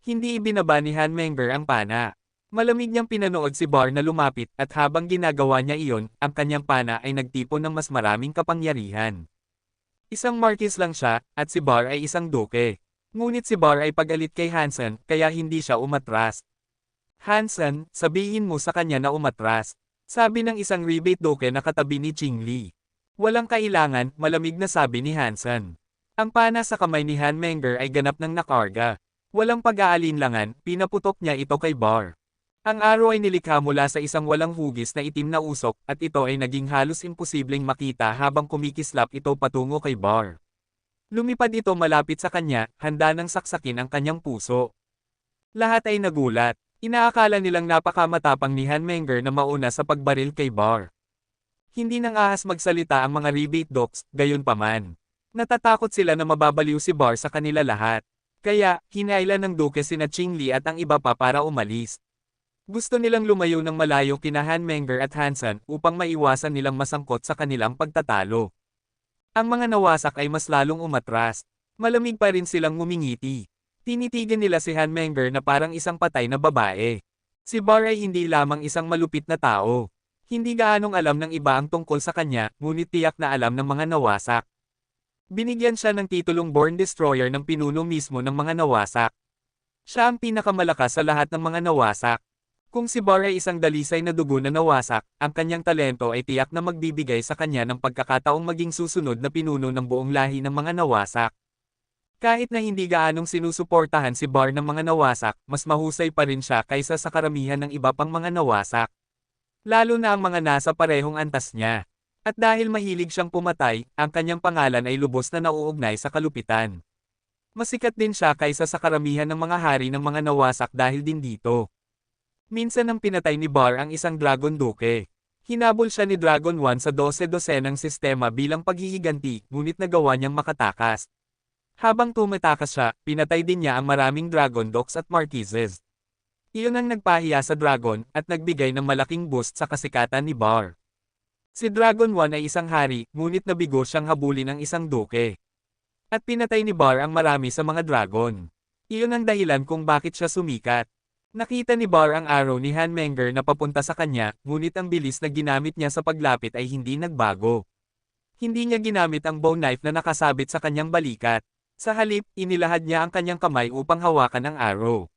Hindi ibinaba ni Hanmenger ang pana. Malamig niyang pinanood si Bar na lumapit at habang ginagawa niya iyon, ang kanyang pana ay nagtipon ng mas maraming kapangyarihan. Isang marquis lang siya, at si Bar ay isang duke. Ngunit si Bar ay pagalit kay Hansen, kaya hindi siya umatras. Hansen, sabihin mo sa kanya na umatras. Sabi ng isang rebate duke na katabi ni Qingli. Walang kailangan, malamig na sabi ni Hansen. Ang pana sa kamay ni Hanmenger ay ganap ng nakarga. Walang pag-aalinlangan, pinaputok niya ito kay Bar. Ang arrow ay nilikha mula sa isang walang hugis na itim na usok at ito ay naging halos imposibleng makita habang kumikislap ito patungo kay Bar. Lumipad ito malapit sa kanya, handa nang saksakin ang kanyang puso. Lahat ay nagulat. Inaakala nilang napakamatapang ni Hanmenger na mauna sa pagbaril kay Bar. Hindi nang ahas magsalita ang mga rebate dogs, gayunpaman. Natatakot sila na mababaliw si Bar sa kanila lahat. Kaya, hinailan ng duke sina Qingli at ang iba pa para umalis. Gusto nilang lumayo ng malayo kina Hanmenger at Hansen upang maiwasan nilang masangkot sa kanilang pagtatalo. Ang mga nawasak ay mas lalong umatras. Malamig pa rin silang ngumingiti. Tinitigan nila si Hanmenger na parang isang patay na babae. Si Bar ay hindi lamang isang malupit na tao. Hindi gaanong alam ng iba ang tungkol sa kanya, ngunit tiyak na alam ng mga nawasak. Binigyan siya ng titulong Born Destroyer ng pinuno mismo ng mga nawasak. Siya ang pinakamalakas sa lahat ng mga nawasak. Kung si Bar ay isang dalisay na dugo na nawasak, ang kanyang talento ay tiyak na magbibigay sa kanya ng pagkakataong maging susunod na pinuno ng buong lahi ng mga nawasak. Kahit na hindi gaanong sinusuportahan si Bar ng mga nawasak, mas mahusay pa rin siya kaysa sa karamihan ng iba pang mga nawasak. Lalo na ang mga nasa parehong antas niya. At dahil mahilig siyang pumatay, ang kanyang pangalan ay lubos na nauugnay sa kalupitan. Masikat din siya kaysa sa karamihan ng mga hari ng mga nawasak dahil din dito. Minsan nang pinatay ni Bar ang isang Dragon Duke. Hinabol siya ni Dragon 1 sa 12-dosenang sistema bilang paghihiganti, ngunit nagawa niyang makatakas. Habang tumatakas siya, pinatay din niya ang maraming Dragon Dogs at Marquises. Iyon ang nagpahiya sa Dragon, at nagbigay ng malaking boost sa kasikatan ni Bar. Si Dragon 1 ay isang hari, ngunit nabigo siyang habulin ng isang Duke. At pinatay ni Bar ang marami sa mga Dragon. Iyon ang dahilan kung bakit siya sumikat. Nakita ni Bar ang arrow ni Hanmenger na papunta sa kanya, ngunit ang bilis na ginamit niya sa paglapit ay hindi nagbago. Hindi niya ginamit ang bone knife na nakasabit sa kanyang balikat. Sa halip, inilahad niya ang kanyang kamay upang hawakan ang arrow.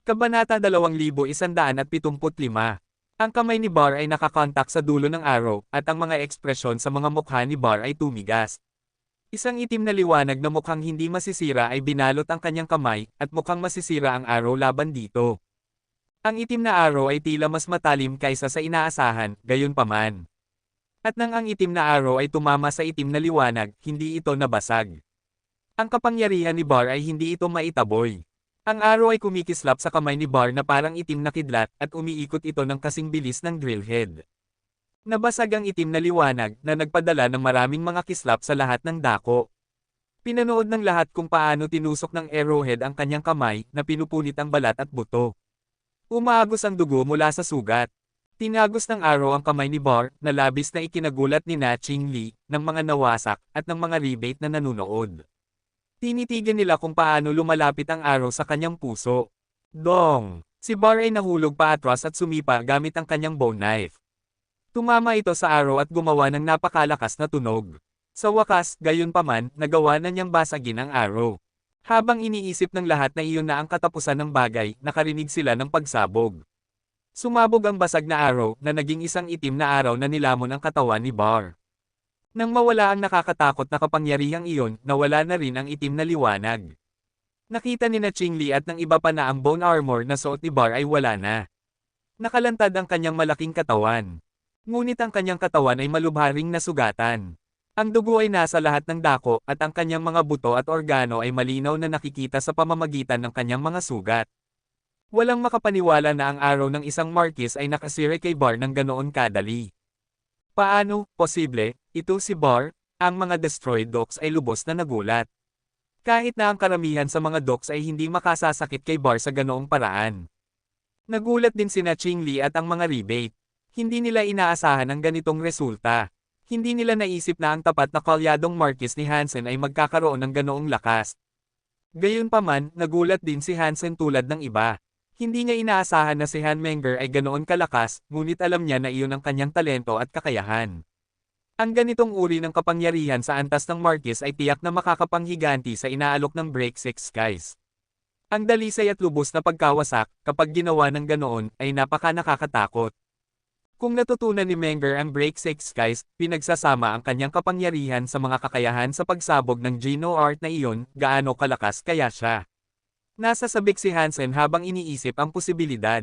Kabanata 2175. Ang kamay ni Bar ay nakakontak sa dulo ng arrow, at ang mga ekspresyon sa mga mukha ni Bar ay tumigas. Isang itim na liwanag na mukhang hindi masisira ay binalot ang kanyang kamay, at mukhang masisira ang arrow laban dito. Ang itim na arrow ay tila mas matalim kaysa sa inaasahan, gayunpaman. At nang ang itim na arrow ay tumama sa itim na liwanag, hindi ito nabasag. Ang kapangyarihan ni Bar ay hindi ito maitaboy. Ang arrow ay kumikislap sa kamay ni Bar na parang itim na kidlat, at umiikot ito ng kasing bilis ng drillhead. Nabasag ang itim na liwanag na nagpadala ng maraming mga kislap sa lahat ng dako. Pinanood ng lahat kung paano tinusok ng arrowhead ang kanyang kamay na pinupunit ang balat at buto. Umaagos ang dugo mula sa sugat. Tinagos ng arrow ang kamay ni Bar na labis na ikinagulat ni Qingli, ng mga nawasak, at ng mga rebate na nanunood. Tinitigan nila kung paano lumalapit ang arrow sa kanyang puso. Dong! Si Bar ay nahulog paatras at sumipa gamit ang kanyang bone knife. Tumama ito sa arrow at gumawa ng napakalakas na tunog. Sa wakas, gayunpaman, nagawa na niyang basagin ang arrow. Habang iniisip ng lahat na iyon na ang katapusan ng bagay, nakarinig sila ng pagsabog. Sumabog ang basag na arrow na naging isang itim na araw na nilamon ang katawan ni Bar. Nang mawala ang nakakatakot na kapangyarihang iyon, nawala na rin ang itim na liwanag. Nakita ni na Qingli at ng iba pa na ang bone armor na suot ni Bar ay wala na. Nakalantad ang kanyang malaking katawan. Ngunit ang kanyang katawan ay malubharing nasugatan. Ang dugo ay nasa lahat ng dako at ang kanyang mga buto at organo ay malinaw na nakikita sa pamamagitan ng kanyang mga sugat. Walang makapaniwala na ang araw ng isang Marquis ay nakasire kay Bar ng ganoon kadali. Paano, posible, ito si Bar? Ang mga destroyed dogs ay lubos na nagulat. Kahit na ang karamihan sa mga dogs ay hindi makasasakit kay Bar sa ganoong paraan. Nagulat din sina Qingli at ang mga rebate. Hindi nila inaasahan ang ganitong resulta. Hindi nila naisip na ang tapat na kalyadong Marquis ni Hansen ay magkakaroon ng ganoong lakas. Gayunpaman, nagulat din si Hansen tulad ng iba. Hindi niya inaasahan na si Han Menger ay ganoon kalakas, ngunit alam niya na iyon ang kanyang talento at kakayahan. Ang ganitong uri ng kapangyarihan sa antas ng Marquis ay tiyak na makakapanghiganti sa inaalok ng Break Six Skies. Ang dalisay at lubos na pagkawasak, kapag ginawa ng ganoon, ay napaka-nakakatakot. Kung natutunan ni Menger ang Break Six Skies, pinagsasama ang kanyang kapangyarihan sa mga kakayahan sa pagsabog ng Geno Art na iyon, gaano kalakas kaya siya. Nasa sabik si Hansen habang iniisip ang posibilidad.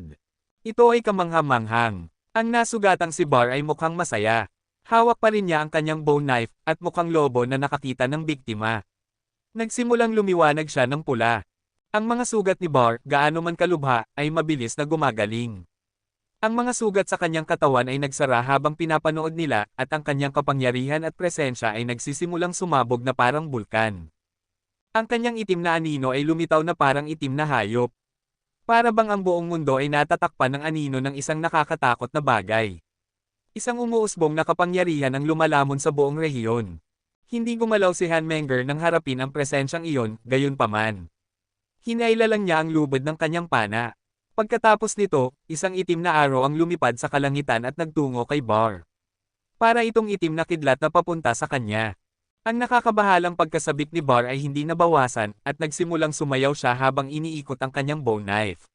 Ito ay kamangha-manghang. Ang nasugatang si Bar ay mukhang masaya. Hawak pa rin niya ang kanyang bone knife, at mukhang lobo na nakakita ng biktima. Nagsimulang lumiwanag siya ng pula. Ang mga sugat ni Bar, gaano man kalubha, ay mabilis na gumagaling. Ang mga sugat sa kanyang katawan ay nagsara habang pinapanood nila, at ang kanyang kapangyarihan at presensya ay nagsisimulang sumabog na parang bulkan. Ang kanyang itim na anino ay lumitaw na parang itim na hayop. Para bang ang buong mundo ay natatakpan ng anino ng isang nakakatakot na bagay. Isang umuusbong na kapangyarihan ang lumalamon sa buong rehiyon. Hindi gumalaw si Han Menger nang harapin ang presensyang iyon, gayunpaman. Hinaila lang niya ang lubid ng kanyang pana. Pagkatapos nito, isang itim na araw ang lumipad sa kalangitan at nagtungo kay Bar. Para itong itim na kidlat na papunta sa kanya. Ang nakakabahalang pagkasabik ni Bar ay hindi nabawasan, at nagsimulang sumayaw siya habang iniikot ang kanyang bone knife.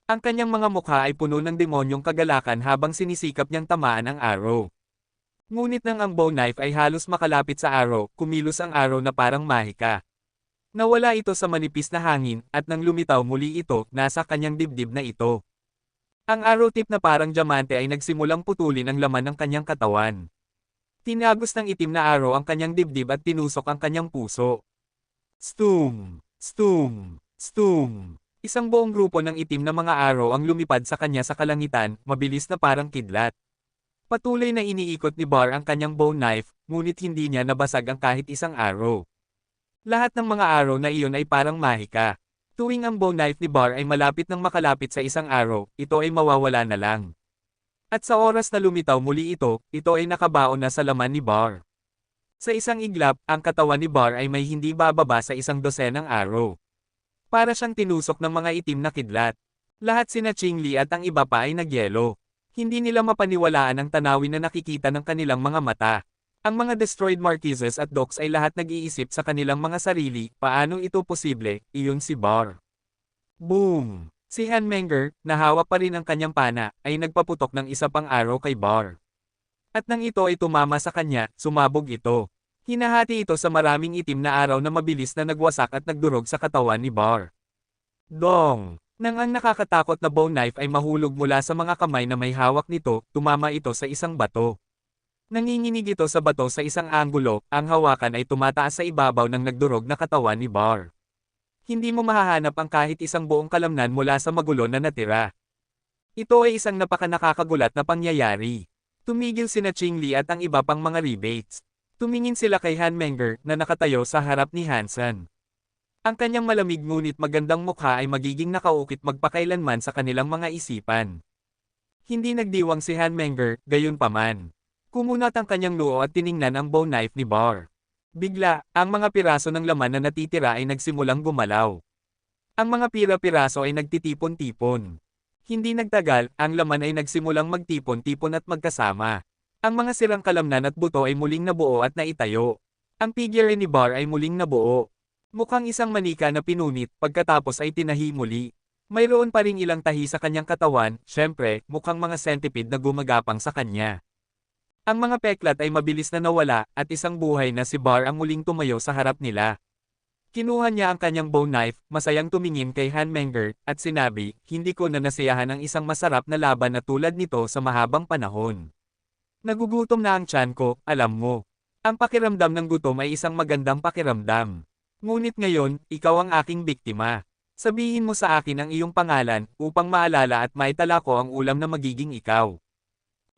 Ang kanyang mga mukha ay puno ng demonyong kagalakan habang sinisikap niyang tamaan ang arrow. Ngunit nang ang bone knife ay halos makalapit sa arrow, kumilos ang arrow na parang mahika. Nawala ito sa manipis na hangin, at nang lumitaw muli ito, nasa kanyang dibdib na ito. Ang arrow tip na parang diamante ay nagsimulang putulin ang laman ng kanyang katawan. Tinagos ng itim na arrow ang kanyang dibdib at tinusok ang kanyang puso. Stum! Stum! Stum! Isang buong grupo ng itim na mga araw ang lumipad sa kanya sa kalangitan, mabilis na parang kidlat. Patuloy na iniikot ni Bar ang kanyang bone knife, ngunit hindi niya nabasag ang kahit isang arrow. Lahat ng mga arrow na iyon ay parang mahika. Tuwing ang bone knife ni Bar ay malapit nang makalapit sa isang arrow, ito ay mawawala na lang. At sa oras na lumitaw muli ito ay nakabaon na sa laman ni Bar. Sa isang iglap, ang katawan ni Bar ay may hindi bababa sa isang dosenang arrow. Para siyang tinusok ng mga itim na kidlat. Lahat sina Qingli at ang iba pa ay nagyelo. Hindi nila mapaniwalaan ang tanawin na nakikita ng kanilang mga mata. Ang mga destroyed Marquises at dogs ay lahat nag-iisip sa kanilang mga sarili, paano ito posible, iyon si Bar. Boom! Si Han Menger, na hawak pa rin ang kanyang pana, ay nagpaputok ng isa pang arrow kay Bar. At nang ito ay tumama sa kanya, sumabog ito. Hinahati ito sa maraming itim na araw na mabilis na nagwasak at nagdurog sa katawan ni Bar. Dong! Nang ang nakakatakot na bone knife ay mahulog mula sa mga kamay na may hawak nito, tumama ito sa isang bato. Nanginginig ito sa bato sa isang anggulo, ang hawakan ay tumataas sa ibabaw ng nagdurog na katawan ni Bar. Hindi mo mahahanap ang kahit isang buong kalamnan mula sa magulo na natira. Ito ay isang napaka-nakakagulat na pangyayari. Tumigil sina Qingli at ang iba pang mga rebates. Tumingin sila kay Han Menger na nakatayo sa harap ni Hansen. Ang kanyang malamig ngunit magandang mukha ay magiging nakaukit magpakailanman sa kanilang mga isipan. Hindi nagdiwang si Han Menger, gayunpaman. Kumunat ang kanyang noo at tiningnan ang bone knife ni Bar. Bigla, ang mga piraso ng laman na natitira ay nagsimulang gumalaw. Ang mga pira-piraso ay nagtitipon-tipon. Hindi nagtagal, ang laman ay nagsimulang magtipon-tipon at magkasama. Ang mga sirang kalamnan at buto ay muling nabuo at naitayo. Ang figure ni Bar ay muling nabuo. Mukhang isang manika na pinunit, pagkatapos ay tinahi muli. Mayroon pa ring ilang tahi sa kanyang katawan, syempre, mukhang mga centipede na gumagapang sa kanya. Ang mga peklat ay mabilis na nawala, at isang buhay na si Bar ang muling tumayo sa harap nila. Kinuha niya ang kanyang bone knife, masayang tumingin kay Hanmenger, at sinabi, hindi ko na nasiyahan ang isang masarap na laban na tulad nito sa mahabang panahon. Nagugutom na ang tiyan ko, alam mo. Ang pakiramdam ng gutom ay isang magandang pakiramdam. Ngunit ngayon, ikaw ang aking biktima. Sabihin mo sa akin ang iyong pangalan, upang maalala at maitala ko ang ulam na magiging ikaw.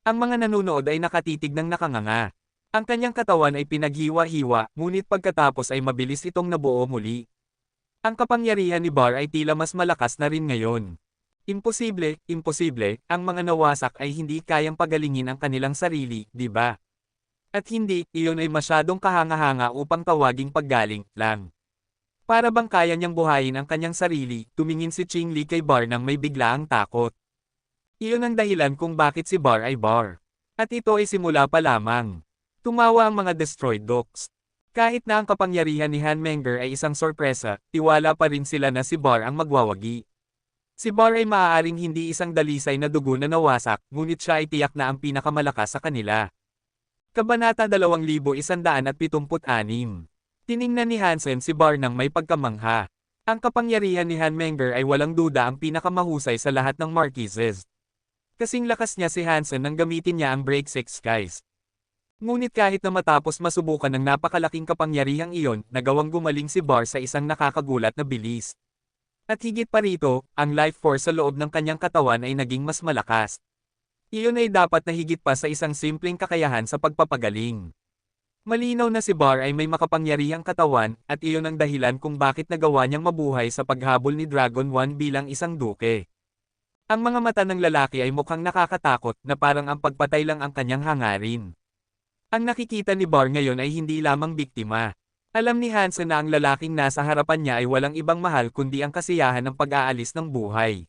Ang mga nanonood ay nakatitig ng nakanganga. Ang kanyang katawan ay pinaghiwa-hiwa, ngunit pagkatapos ay mabilis itong nabuo muli. Ang kapangyarihan ni Bar ay tila mas malakas na rin ngayon. Imposible, imposible, ang mga nawasak ay hindi kayang pagalingin ang kanilang sarili, di ba? At hindi, iyon ay masyadong kahanga-hanga upang tawaging paggaling lang. Para bang kaya niyang buhayin ang kanyang sarili, tumingin si Ching Li kay Bar nang may biglaang takot. Iyon ang dahilan kung bakit si Bar ay Bar. At ito ay simula pa lamang. Tumawa ang mga destroyed dogs. Kahit na ang kapangyarihan ni Hanmenger ay isang sorpresa, tiwala pa rin sila na si Bar ang magwawagi. Si Bar ay maaaring hindi isang dalisay na dugo na nawasak, ngunit siya ay tiyak na ang pinakamalakas sa kanila. Kabanata 2176. Tiningnan ni Hansen si Bar nang may pagkamangha. Ang kapangyarihan ni Hanmenger ay walang duda ang pinakamahusay sa lahat ng Marquises. Kasing lakas niya si Hansen nang gamitin niya ang Break Six Skies. Ngunit kahit na matapos masubukan ng napakalaking kapangyarihang iyon, nagawang gumaling si Bar sa isang nakakagulat na bilis. At higit pa rito, ang life force sa loob ng kanyang katawan ay naging mas malakas. Iyon ay dapat na higit pa sa isang simpleng kakayahan sa pagpapagaling. Malinaw na si Bar ay may makapangyarihang katawan, at iyon ang dahilan kung bakit nagawa niyang mabuhay sa paghabol ni Dragon 1 bilang isang duke. Ang mga mata ng lalaki ay mukhang nakakatakot na parang ang pagpatay lang ang kanyang hangarin. Ang nakikita ni Bar ngayon ay hindi lamang biktima. Alam ni Hansen na ang lalaking nasa harapan niya ay walang ibang mahal kundi ang kasiyahan ng pag-aalis ng buhay.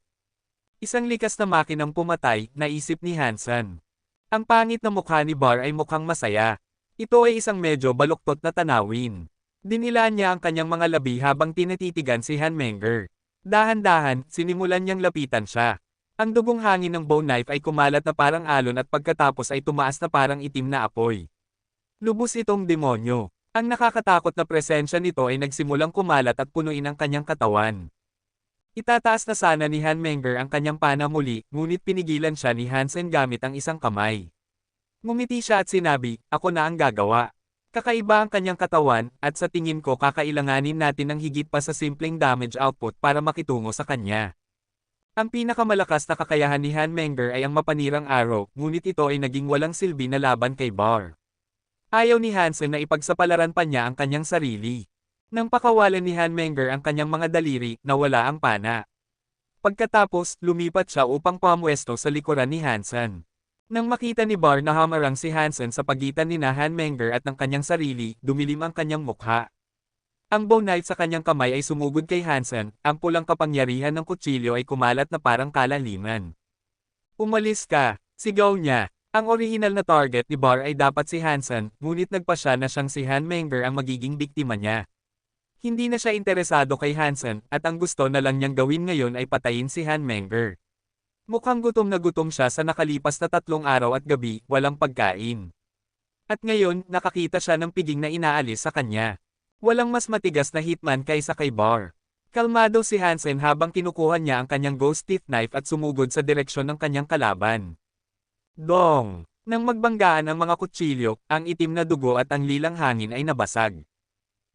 Isang likas na makinang pumatay, naisip ni Hansen. Ang pangit na mukha ni Bar ay mukhang masaya. Ito ay isang medyo baluktot na tanawin. Dinilaan niya ang kanyang mga labi habang tinatitigan si Hanmenger. Dahan-dahan, sinimulan niyang lapitan siya. Ang dugong hangin ng bone knife ay kumalat na parang alon at pagkatapos ay tumaas na parang itim na apoy. Lubos itong demonyo. Ang nakakatakot na presensya nito ay nagsimulang kumalat at punuin ang kanyang katawan. Itataas na sana ni Hanmenger ang kanyang pana muli, ngunit pinigilan siya ni Hansen gamit ang isang kamay. Ngumiti siya at sinabi, ako na ang gagawa. Kakaiba ang kanyang katawan, at sa tingin ko kakailanganin natin ng higit pa sa simpleng damage output para makitungo sa kanya. Ang pinakamalakas na kakayahan ni Hanmenger ay ang mapanirang arrow, ngunit ito ay naging walang silbi na laban kay Bar. Ayaw ni Hansen na ipagsapalaran pa niya ang kanyang sarili. Nang pakawalan ni Hanmenger ang kanyang mga daliri, nawala ang pana. Pagkatapos, lumipat siya upang pamwesto sa likuran ni Hansen. Nang makita ni Bar na hamarang si Hansen sa pagitan ni Hanmenger at ng kanyang sarili, dumilim ang kanyang mukha. Ang bone knife sa kanyang kamay ay sumugod kay Hansen, ang pulang kapangyarihan ng kutsilyo ay kumalat na parang kalaliman. Umalis ka, sigaw niya. Ang orihinal na target ni Bar ay dapat si Hansen, ngunit nagpasya na siyang si Hanmenger ang magiging biktima niya. Hindi na siya interesado kay Hansen, at ang gusto na lang niyang gawin ngayon ay patayin si Hanmenger. Mukhang gutom na gutom siya sa nakalipas na 3 araw at gabi, walang pagkain. At ngayon, nakakita siya ng piging na inaalis sa kanya. Walang mas matigas na hitman kaysa kay Bar. Kalmado si Hansen habang kinukuha niya ang kanyang ghost teeth knife at sumugod sa direksyon ng kanyang kalaban. Dong! Nang magbanggaan ang mga kutsilyo, ang itim na dugo at ang lilang hangin ay nabasag.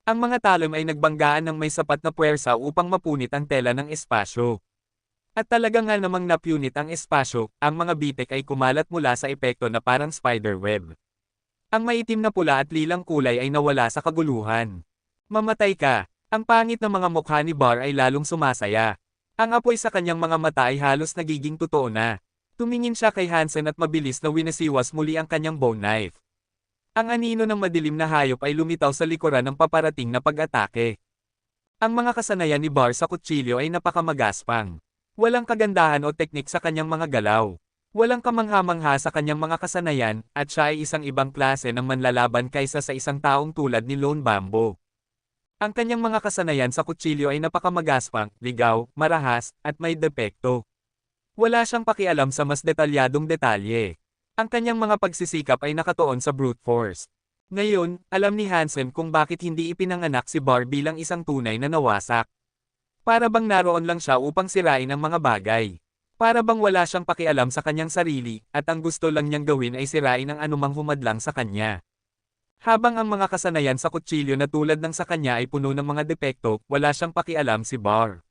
Ang mga talon ay nagbanggaan ng may sapat na puwersa upang mapunit ang tela ng espasyo. At talaga nga namang napunit ang espasyo, ang mga bitek ay kumalat mula sa epekto na parang spiderweb. Ang maitim na pula at lilang kulay ay nawala sa kaguluhan. Mamatay ka. Ang pangit na mga mukha ni Bar ay lalong sumasaya. Ang apoy sa kanyang mga mata ay halos nagiging totoo na. Tumingin siya kay Hansen at mabilis na winasiwas muli ang kanyang bone knife. Ang anino ng madilim na hayop ay lumitaw sa likuran ng paparating na pag-atake. Ang mga kasanayan ni Bar sa kutsilyo ay napakamagaspang. Walang kagandahan o teknik sa kanyang mga galaw. Walang kamangha-mangha sa kanyang mga kasanayan, at siya ay isang ibang klase ng manlalaban kaysa sa isang taong tulad ni Lone Bambo. Ang kanyang mga kasanayan sa kutsilyo ay napakamagaspang, ligaw, marahas, at may depekto. Wala siyang pakialam sa mas detalyadong detalye. Ang kanyang mga pagsisikap ay nakatuon sa brute force. Ngayon, alam ni Hansen kung bakit hindi ipinanganak si Bar bilang isang tunay na nawasak. Para bang naroon lang siya upang sirain ang mga bagay. Para bang wala siyang pakialam sa kanyang sarili, at ang gusto lang niyang gawin ay sirain ang anumang humadlang sa kanya. Habang ang mga kasanayan sa kutsilyo na tulad ng sa kanya ay puno ng mga depekto, wala siyang pakialam si Bar.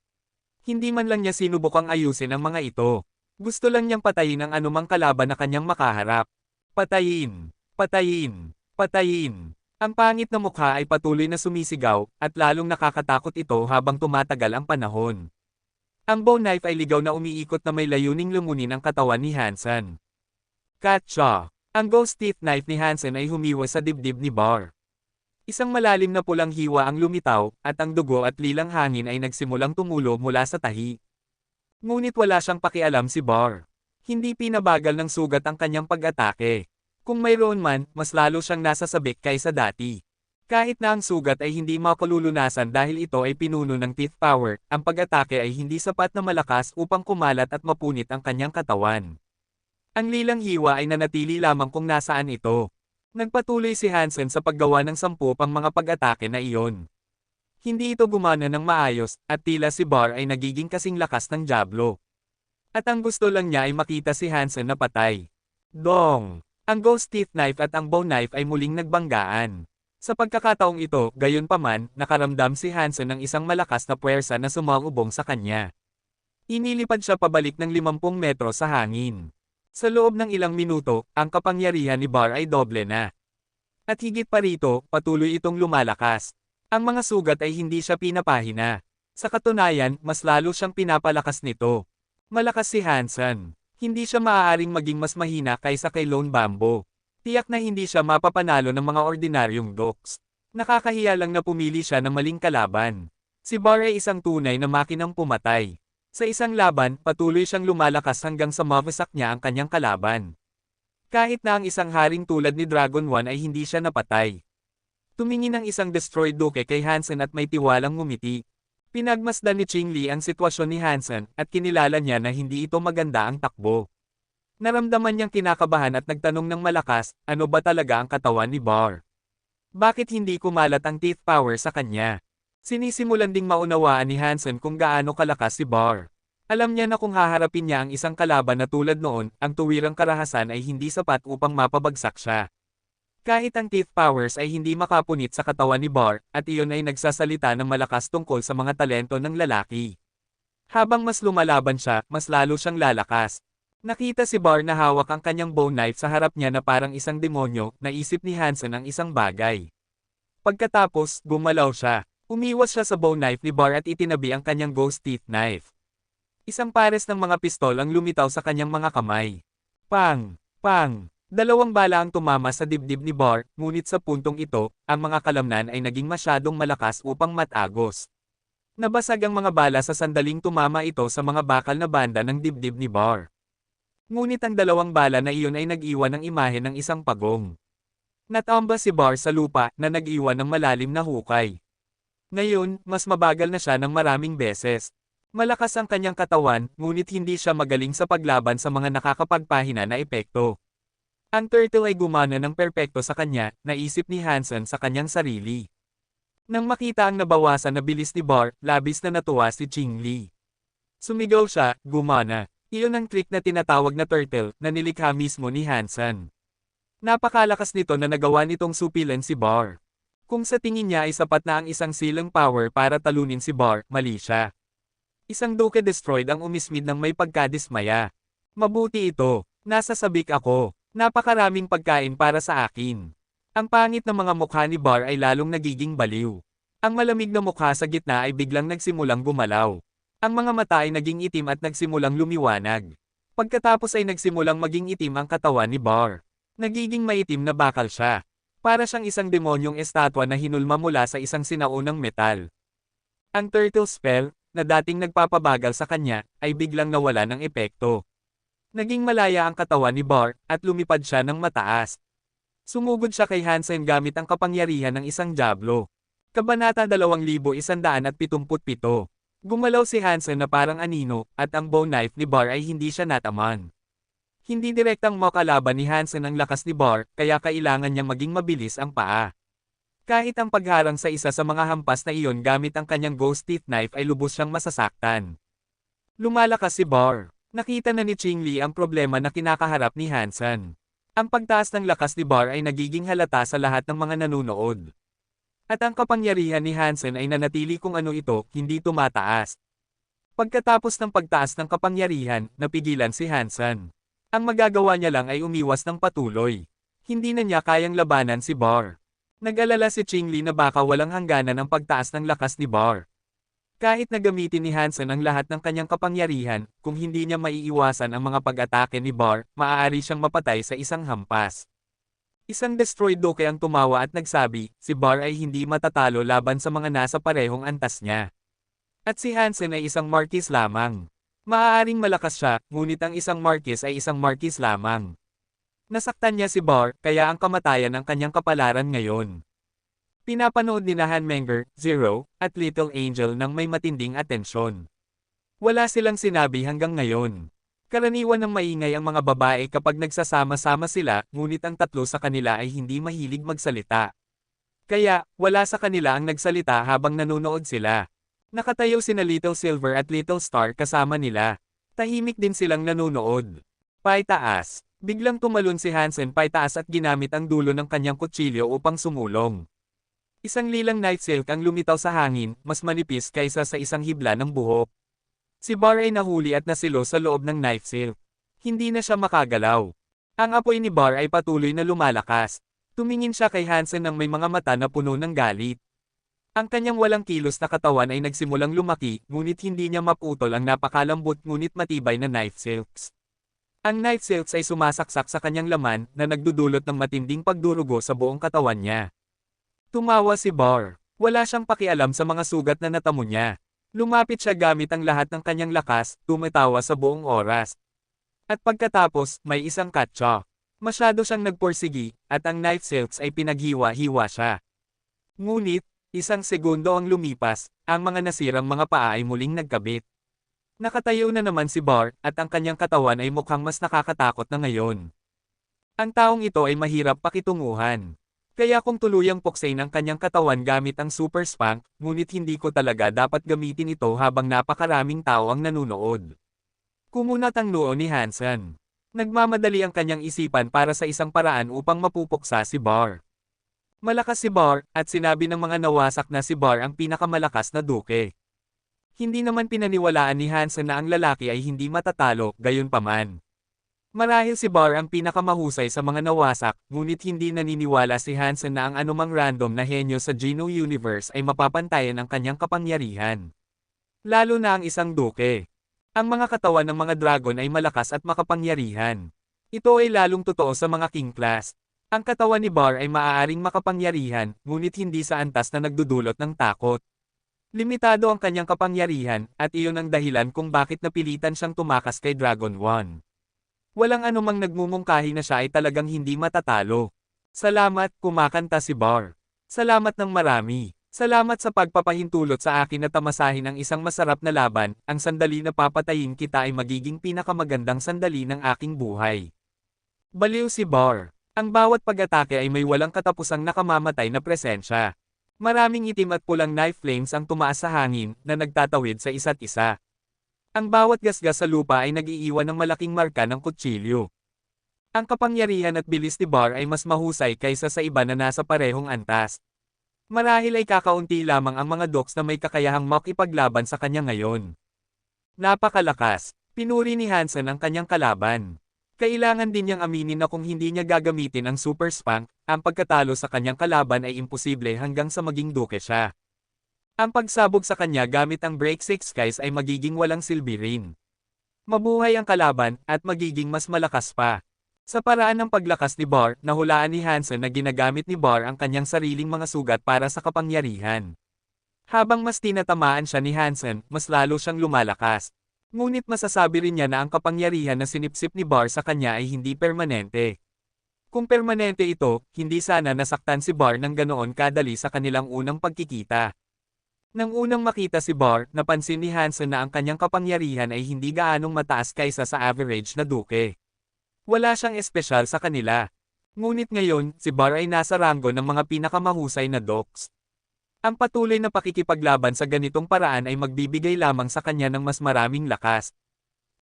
Hindi man lang niya sinubukang ayusin ang mga ito. Gusto lang niyang patayin ang anumang kalaban na kanyang makaharap. Patayin! Patayin! Patayin! Ang pangit na mukha ay patuloy na sumisigaw, at lalong nakakatakot ito habang tumatagal ang panahon. Ang bow knife ay ligaw na umiikot na may layuning lumunin ang katawan ni Hansen. Katsa! Ang ghost teeth knife ni Hansen ay humiwas sa dibdib ni Bar. Isang malalim na pulang hiwa ang lumitaw, at ang dugo at lilang hangin ay nagsimulang tumulo mula sa tahi. Ngunit wala siyang pakialam si Bar. Hindi pinabagal ng sugat ang kanyang pag-atake. Kung mayroon man, mas lalo siyang nasasabik kaysa dati. Kahit na ang sugat ay hindi makalulunasan dahil ito ay pinuno ng teeth power, ang pag-atake ay hindi sapat na malakas upang kumalat at mapunit ang kanyang katawan. Ang lilang hiwa ay nanatili lamang kung nasaan ito. Nagpatuloy si Hansen sa paggawa ng 10 pang mga pag-atake na iyon. Hindi ito gumana ng maayos, at tila si Bar ay nagiging kasing lakas ng Diablo. At ang gusto lang niya ay makita si Hansen na patay. Dong! Ang ghost teeth knife at ang bow knife ay muling nagbanggaan. Sa pagkakataong ito, gayunpaman, nakaramdam si Hansen ng isang malakas na puwersa na sumaubong sa kanya. Inilipad siya pabalik ng 50 metro sa hangin. Sa loob ng ilang minuto, ang kapangyarihan ni Bar ay doble na. At higit pa rito, patuloy itong lumalakas. Ang mga sugat ay hindi siya pinapahina. Sa katunayan, mas lalo siyang pinapalakas nito. Malakas si Hansen. Hindi siya maaaring maging mas mahina kaysa kay Lone Bambo. Tiyak na hindi siya mapapanalo ng mga ordinaryong dogs. Nakakahiya lang na pumili siya ng maling kalaban. Si Bar ay isang tunay na makinang pumatay. Sa isang laban, patuloy siyang lumalakas hanggang sa mawasak niya ang kanyang kalaban. Kahit na ang isang haring tulad ni Dragon 1 ay hindi siya napatay. Tumingin ang isang destroyed duke kay Hansen at may tiwalang ngumiti. Pinagmasdan ni Ching Li ang sitwasyon ni Hansen at kinilala niya na hindi ito maganda ang takbo. Naramdaman niyang kinakabahan at nagtanong ng malakas, ano ba talaga ang katawan ni Bar? Bakit hindi kumalat ang teeth power sa kanya? Sinisimulan ding maunawaan ni Hansen kung gaano kalakas si Bar. Alam niya na kung haharapin niya ang isang kalaban na tulad noon, ang tuwirang karahasan ay hindi sapat upang mapabagsak siya. Kahit ang teeth powers ay hindi makapunit sa katawan ni Bar, at iyon ay nagsasalita ng malakas tungkol sa mga talento ng lalaki. Habang mas lumalaban siya, mas lalo siyang lalakas. Nakita si Bar na hawak ang kanyang bow knife sa harap niya na parang isang demonyo, naisip ni Hansen ang isang bagay. Pagkatapos, gumalaw siya. Umiwas siya sa bow knife ni Bar at itinabi ang kanyang ghost teeth knife. Isang pares ng mga pistol ang lumitaw sa kanyang mga kamay. Pang! Pang! 2 bala ang tumama sa dibdib ni Bar, ngunit sa puntong ito, ang mga kalamnan ay naging masyadong malakas upang matagos. Nabasag ang mga bala sa sandaling tumama ito sa mga bakal na banda ng dibdib ni Bar. Ngunit ang 2 bala na iyon ay nag-iwan ng imahe ng isang pagong. Natamba si Bar sa lupa na nag-iwan ng malalim na hukay. Ngayon, mas mabagal na siya ng maraming beses. Malakas ang kanyang katawan, ngunit hindi siya magaling sa paglaban sa mga nakakapagpahina na epekto. Ang turtle ay gumana ng perpekto sa kanya, naisip ni Hansen sa kanyang sarili. Nang makita ang nabawasan na bilis ni Bar, labis na natuwa si Ching Li. Sumigaw siya, gumana. Iyon ang trick na tinatawag na turtle, na nilikha mismo ni Hansen. Napakalakas nito na nagawa nitong supilan si Bar. Kung sa tingin niya ay sapat na ang isang silang power para talunin si Bar, mali siya. Isang duke destroyed ang umismid ng may pagkadismaya. Mabuti ito, nasa sabik ako, napakaraming pagkain para sa akin. Ang pangit na mga mukha ni Bar ay lalong nagiging baliw. Ang malamig na mukha sa gitna ay biglang nagsimulang gumalaw. Ang mga mata ay naging itim at nagsimulang lumiwanag. Pagkatapos ay nagsimulang maging itim ang katawan ni Bar. Nagiging maitim na bakal siya. Para siyang isang demonyong estatwa na hinulma mula sa isang sinaunang metal. Ang turtle spell, na dating nagpapabagal sa kanya, ay biglang nawala ng epekto. Naging malaya ang katawan ni Bar, at lumipad siya ng mataas. Sumugod siya kay Hansen gamit ang kapangyarihan ng isang Diablo. Kabanata 2177. Gumalaw si Hansen na parang anino, at ang bow knife ni Bar ay hindi siya nataman. Hindi direktang makalaban ni Hansen ang lakas ni Bar, kaya kailangan niyang maging mabilis ang paa. Kahit ang pagharang sa isa sa mga hampas na iyon gamit ang kanyang ghost teeth knife ay lubos siyang masasaktan. Lumalakas si Bar. Nakita na ni Ching Li ang problema na kinakaharap ni Hansen. Ang pagtaas ng lakas ni Bar ay nagiging halata sa lahat ng mga nanunood. At ang kapangyarihan ni Hansen ay nanatili kung ano ito, hindi tumataas. Pagkatapos ng pagtaas ng kapangyarihan, napigilan si Hansen. Ang magagawa niya lang ay umiwas ng patuloy. Hindi na niya kayang labanan si Bar. Nag-alala si Ching Li na baka walang hangganan ang pagtaas ng lakas ni Bar. Kahit na gamitin ni Hansen ang lahat ng kanyang kapangyarihan, kung hindi niya maiiwasan ang mga pag-atake ni Bar, maaari siyang mapatay sa isang hampas. Isang destroyed Doke ang tumawa at nagsabi, si Bar ay hindi matatalo laban sa mga nasa parehong antas niya. At si Hansen ay isang Marquis lamang. Maaaring malakas siya, ngunit ang isang Marquis ay isang Marquis lamang. Nasaktan niya si Bar, kaya ang kamatayan ang kanyang kapalaran ngayon. Pinapanood ni Hanmenger, Zero, at Little Angel ng may matinding atensyon. Wala silang sinabi hanggang ngayon. Karaniwan ng maingay ang mga babae kapag nagsasama-sama sila, ngunit ang tatlo sa kanila ay hindi mahilig magsalita. Kaya, wala sa kanila ang nagsalita habang nanonood sila. Nakatayo sina Little Silver at Little Star kasama nila. Tahimik din silang nanonood. Paitaas. Biglang tumalon si Hansen paitaas at ginamit ang dulo ng kanyang kutsilyo upang sumulong. Isang lilang night silk ang lumitaw sa hangin, mas manipis kaysa sa isang hibla ng buhok. Si Bar ay nahuli at nasilo sa loob ng knife silk. Hindi na siya makagalaw. Ang apoy ni Bar ay patuloy na lumalakas. Tumingin siya kay Hansen ng may mga mata na puno ng galit. Ang kanyang walang kilos na katawan ay nagsimulang lumaki, ngunit hindi niya maputol ang napakalambot ngunit matibay na knife silks. Ang knife silks ay sumasaksak sa kanyang laman na nagdudulot ng matinding pagdurugo sa buong katawan niya. Tumawa si Bar. Wala siyang pakialam sa mga sugat na natamo niya. Lumapit siya gamit ang lahat ng kanyang lakas, tumatawa sa buong oras. At pagkatapos, may isang katsa. Masyado siyang nagporsigi, at ang knife silks ay pinaghiwa-hiwa siya. Ngunit, isang segundo ang lumipas, ang mga nasirang mga paa ay muling nagkabit. Nakatayo na naman si Bar, at ang kanyang katawan ay mukhang mas nakakatakot na ngayon. Ang taong ito ay mahirap pakitunguhan. Kaya kung tuluyang puksain ang kanyang katawan gamit ang super spank, ngunit hindi ko talaga dapat gamitin ito habang napakaraming tao ang nanunood. Kumunat ang noo ni Hansen. Nagmamadali ang kanyang isipan para sa isang paraan upang mapupuksa si Bar. Malakas si Bar, at sinabi ng mga nawasak na si Bar ang pinakamalakas na duke. Hindi naman pinaniwalaan ni Hansen na ang lalaki ay hindi matatalo, gayunpaman. Marahil si Bar ang pinakamahusay sa mga nawasak, ngunit hindi naniniwala si Hansen na ang anumang random na henyo sa Geno Universe ay mapapantayan ang kanyang kapangyarihan. Lalo na ang isang duke. Ang mga katawan ng mga dragon ay malakas at makapangyarihan. Ito ay lalong totoo sa mga king class. Ang katawan ni Bar ay maaaring makapangyarihan, ngunit hindi sa antas na nagdudulot ng takot. Limitado ang kanyang kapangyarihan, at iyon ang dahilan kung bakit napilitan siyang tumakas kay Dragon 1. Walang anumang nagmumungkahi na siya ay talagang hindi matatalo. Salamat, kumakanta si Bar. Salamat ng marami. Salamat sa pagpapahintulot sa akin na tamasahin ang isang masarap na laban, ang sandali na papatayin kita ay magiging pinakamagandang sandali ng aking buhay. Baliw si Bar. Ang bawat pag-atake ay may walang katapusang nakamamatay na presensya. Maraming itim at pulang knife flames ang tumaas sa hangin, na nagtatawid sa isa't isa. Ang bawat gasgas sa lupa ay nag-iiwan ng malaking marka ng kutsilyo. Ang kapangyarihan at bilis ni Bar ay mas mahusay kaysa sa iba na nasa parehong antas. Marahil ay kakaunti lamang ang mga dogs na may kakayahang makipaglaban sa kanya ngayon. Napakalakas. Pinuri ni Hansen ang kanyang kalaban. Kailangan din niyang aminin na kung hindi niya gagamitin ang super spank, ang pagkatalo sa kanyang kalaban ay imposible hanggang sa maging duke siya. Ang pagsabog sa kanya gamit ang Break Six Skies ay magiging walang silbi rin. Mabuhay ang kalaban, at magiging mas malakas pa. Sa paraan ng paglakas ni Bar, nahulaan ni Hansen na ginagamit ni Bar ang kanyang sariling mga sugat para sa kapangyarihan. Habang mas tinatamaan siya ni Hansen, mas lalo siyang lumalakas. Ngunit masasabi rin niya na ang kapangyarihan na sinipsip ni Bar sa kanya ay hindi permanente. Kung permanente ito, hindi sana nasaktan si Bar ng ganoon kadali sa kanilang unang pagkikita. Nang unang makita si Bar, napansin ni Hansen na ang kanyang kapangyarihan ay hindi gaanong mataas kaysa sa average na duke. Wala siyang espesyal sa kanila. Ngunit ngayon, si Bar ay nasa ranggo ng mga pinakamahusay na dogs. Ang patuloy na pakikipaglaban sa ganitong paraan ay magbibigay lamang sa kanya ng mas maraming lakas.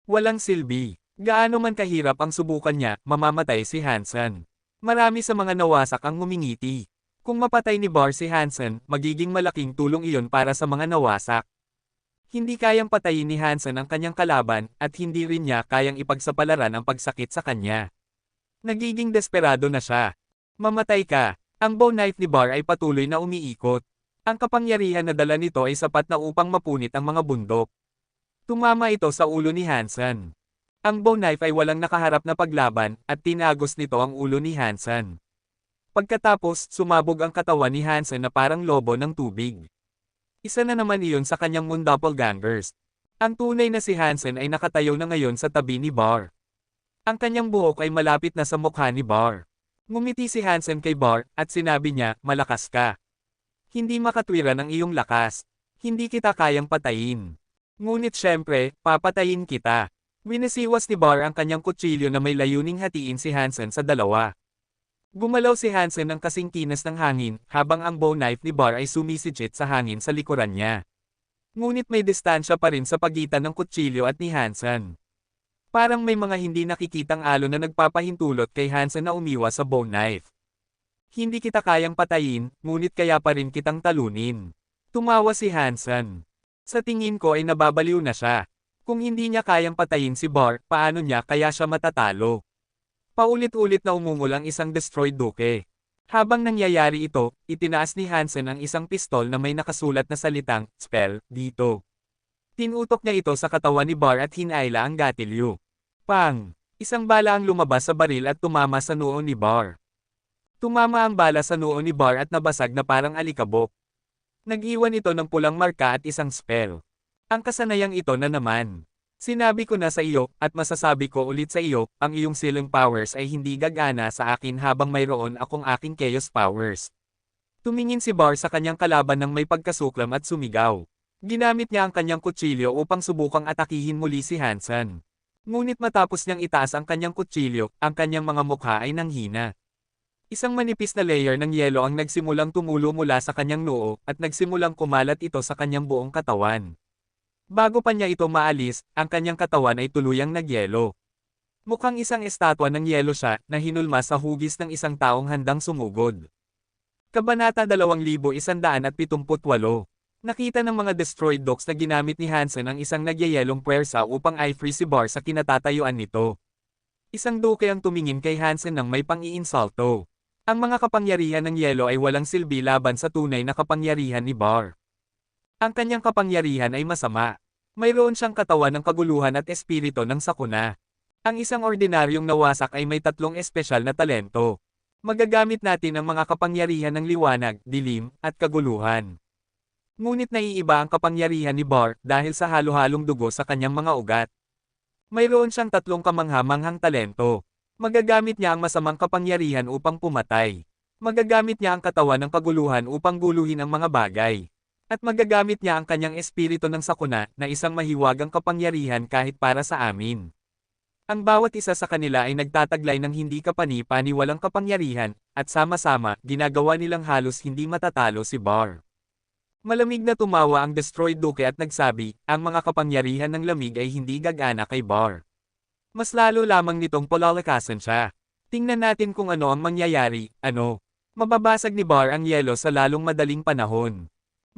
Walang silbi. Gaano man kahirap ang subukan niya, mamamatay si Hansen. Marami sa mga nawasak ang ngumingiti. Kung mapatay ni Bar si Hansen, magiging malaking tulong iyon para sa mga nawasak. Hindi kayang patayin ni Hansen ang kanyang kalaban, at hindi rin niya kayang ipagsapalaran ang pagsakit sa kanya. Nagiging desperado na siya. Mamatay ka. Ang bow knife ni Bar ay patuloy na umiikot. Ang kapangyarihan na dala nito ay sapat na upang mapunit ang mga bundok. Tumama ito sa ulo ni Hansen. Ang bow knife ay walang nakaharap na paglaban, at tinagos nito ang ulo ni Hansen. Pagkatapos, sumabog ang katawan ni Hansen na parang lobo ng tubig. Isa na naman iyon sa kanyang doppelgangers. Ang tunay na si Hansen ay nakatayo na ngayon sa tabi ni Bar. Ang kanyang buhok ay malapit na sa mukha ni Bar. Ngumiti si Hansen kay Bar, at sinabi niya, malakas ka. Hindi makatwiran ang iyong lakas. Hindi kita kayang patayin. Ngunit syempre, papatayin kita. Winisiwas ni Bar ang kanyang kutsilyo na may layuning hatiin si Hansen sa dalawa. Gumalaw si Hansen ng kasing kinas ng hangin, habang ang bow knife ni Bar ay sumisidjit sa hangin sa likuran niya. Ngunit may distansya pa rin sa pagitan ng kutsilyo at ni Hansen. Parang may mga hindi nakikitang alon na nagpapahintulot kay Hansen na umiwas sa bow knife. Hindi kita kayang patayin, ngunit kaya pa rin kitang talunin. Tumawa si Hansen. Sa tingin ko ay nababaliw na siya. Kung hindi niya kayang patayin si Bar, paano niya kaya siya matatalo? Paulit-ulit na umungol ang isang destroyed duke. Habang nangyayari ito, itinaas ni Hansen ang isang pistol na may nakasulat na salitang, spell, dito. Tinutok niya ito sa katawan ni Bar at hinaila ang gatilyo. Pang! Isang bala ang lumabas sa baril at tumama sa noo ni Bar. Tumama ang bala sa noo ni Bar at nabasag na parang alikabok. Nag-iwan ito ng pulang marka at isang spell. Ang kasanayang ito na naman. Sinabi ko na sa iyo, at masasabi ko ulit sa iyo, ang iyong ceiling powers ay hindi gagana sa akin habang mayroon akong aking chaos powers. Tumingin si Bar sa kanyang kalaban ng may pagkasuklam at sumigaw. Ginamit niya ang kanyang kutsilyo upang subukang atakihin muli si Hansen. Ngunit matapos niyang itaas ang kanyang kutsilyo, ang kanyang mga mukha ay nanghina. Isang manipis na layer ng yelo ang nagsimulang tumulo mula sa kanyang noo, at nagsimulang kumalat ito sa kanyang buong katawan. Bago pa niya ito maalis, ang kanyang katawan ay tuluyang nagyelo. Mukhang isang estatwa ng yelo siya, na hinulma sa hugis ng isang taong handang sumugod. Kabanata 2178. Nakita ng mga destroyed dogs na ginamit ni Hansen ang isang nagyayelong puwersa upang i-free si Bar sa kinatatayuan nito. Isang duke ang tumingin kay Hansen ng may pang-iinsulto. Ang mga kapangyarihan ng yelo ay walang silbi laban sa tunay na kapangyarihan ni Bar. Ang kanyang kapangyarihan ay masama. Mayroon siyang katawan ng kaguluhan at espiritu ng sakuna. Ang isang ordinaryong nawasak ay may tatlong espesyal na talento. Magagamit natin ang mga kapangyarihan ng liwanag, dilim, at kaguluhan. Ngunit naiiba ang kapangyarihan ni Bar dahil sa halo-halong dugo sa kanyang mga ugat. Mayroon siyang tatlong kamangha-manghang talento. Magagamit niya ang masamang kapangyarihan upang pumatay. Magagamit niya ang katawan ng kaguluhan upang guluhin ang mga bagay. At magagamit niya ang kanyang espiritu ng sakuna na isang mahiwagang kapangyarihan kahit para sa amin. Ang bawat isa sa kanila ay nagtataglay ng hindi kapani-paniwalang kapangyarihan, at sama-sama, ginagawa nilang halos hindi matatalo si Bar. Malamig na tumawa ang destroyed duke at nagsabi, ang mga kapangyarihan ng lamig ay hindi gagana kay Bar. Mas lalo lamang nitong palalakasan siya. Tingnan natin kung ano ang mangyayari, ano. Mababasag ni Bar ang yelo sa lalong madaling panahon.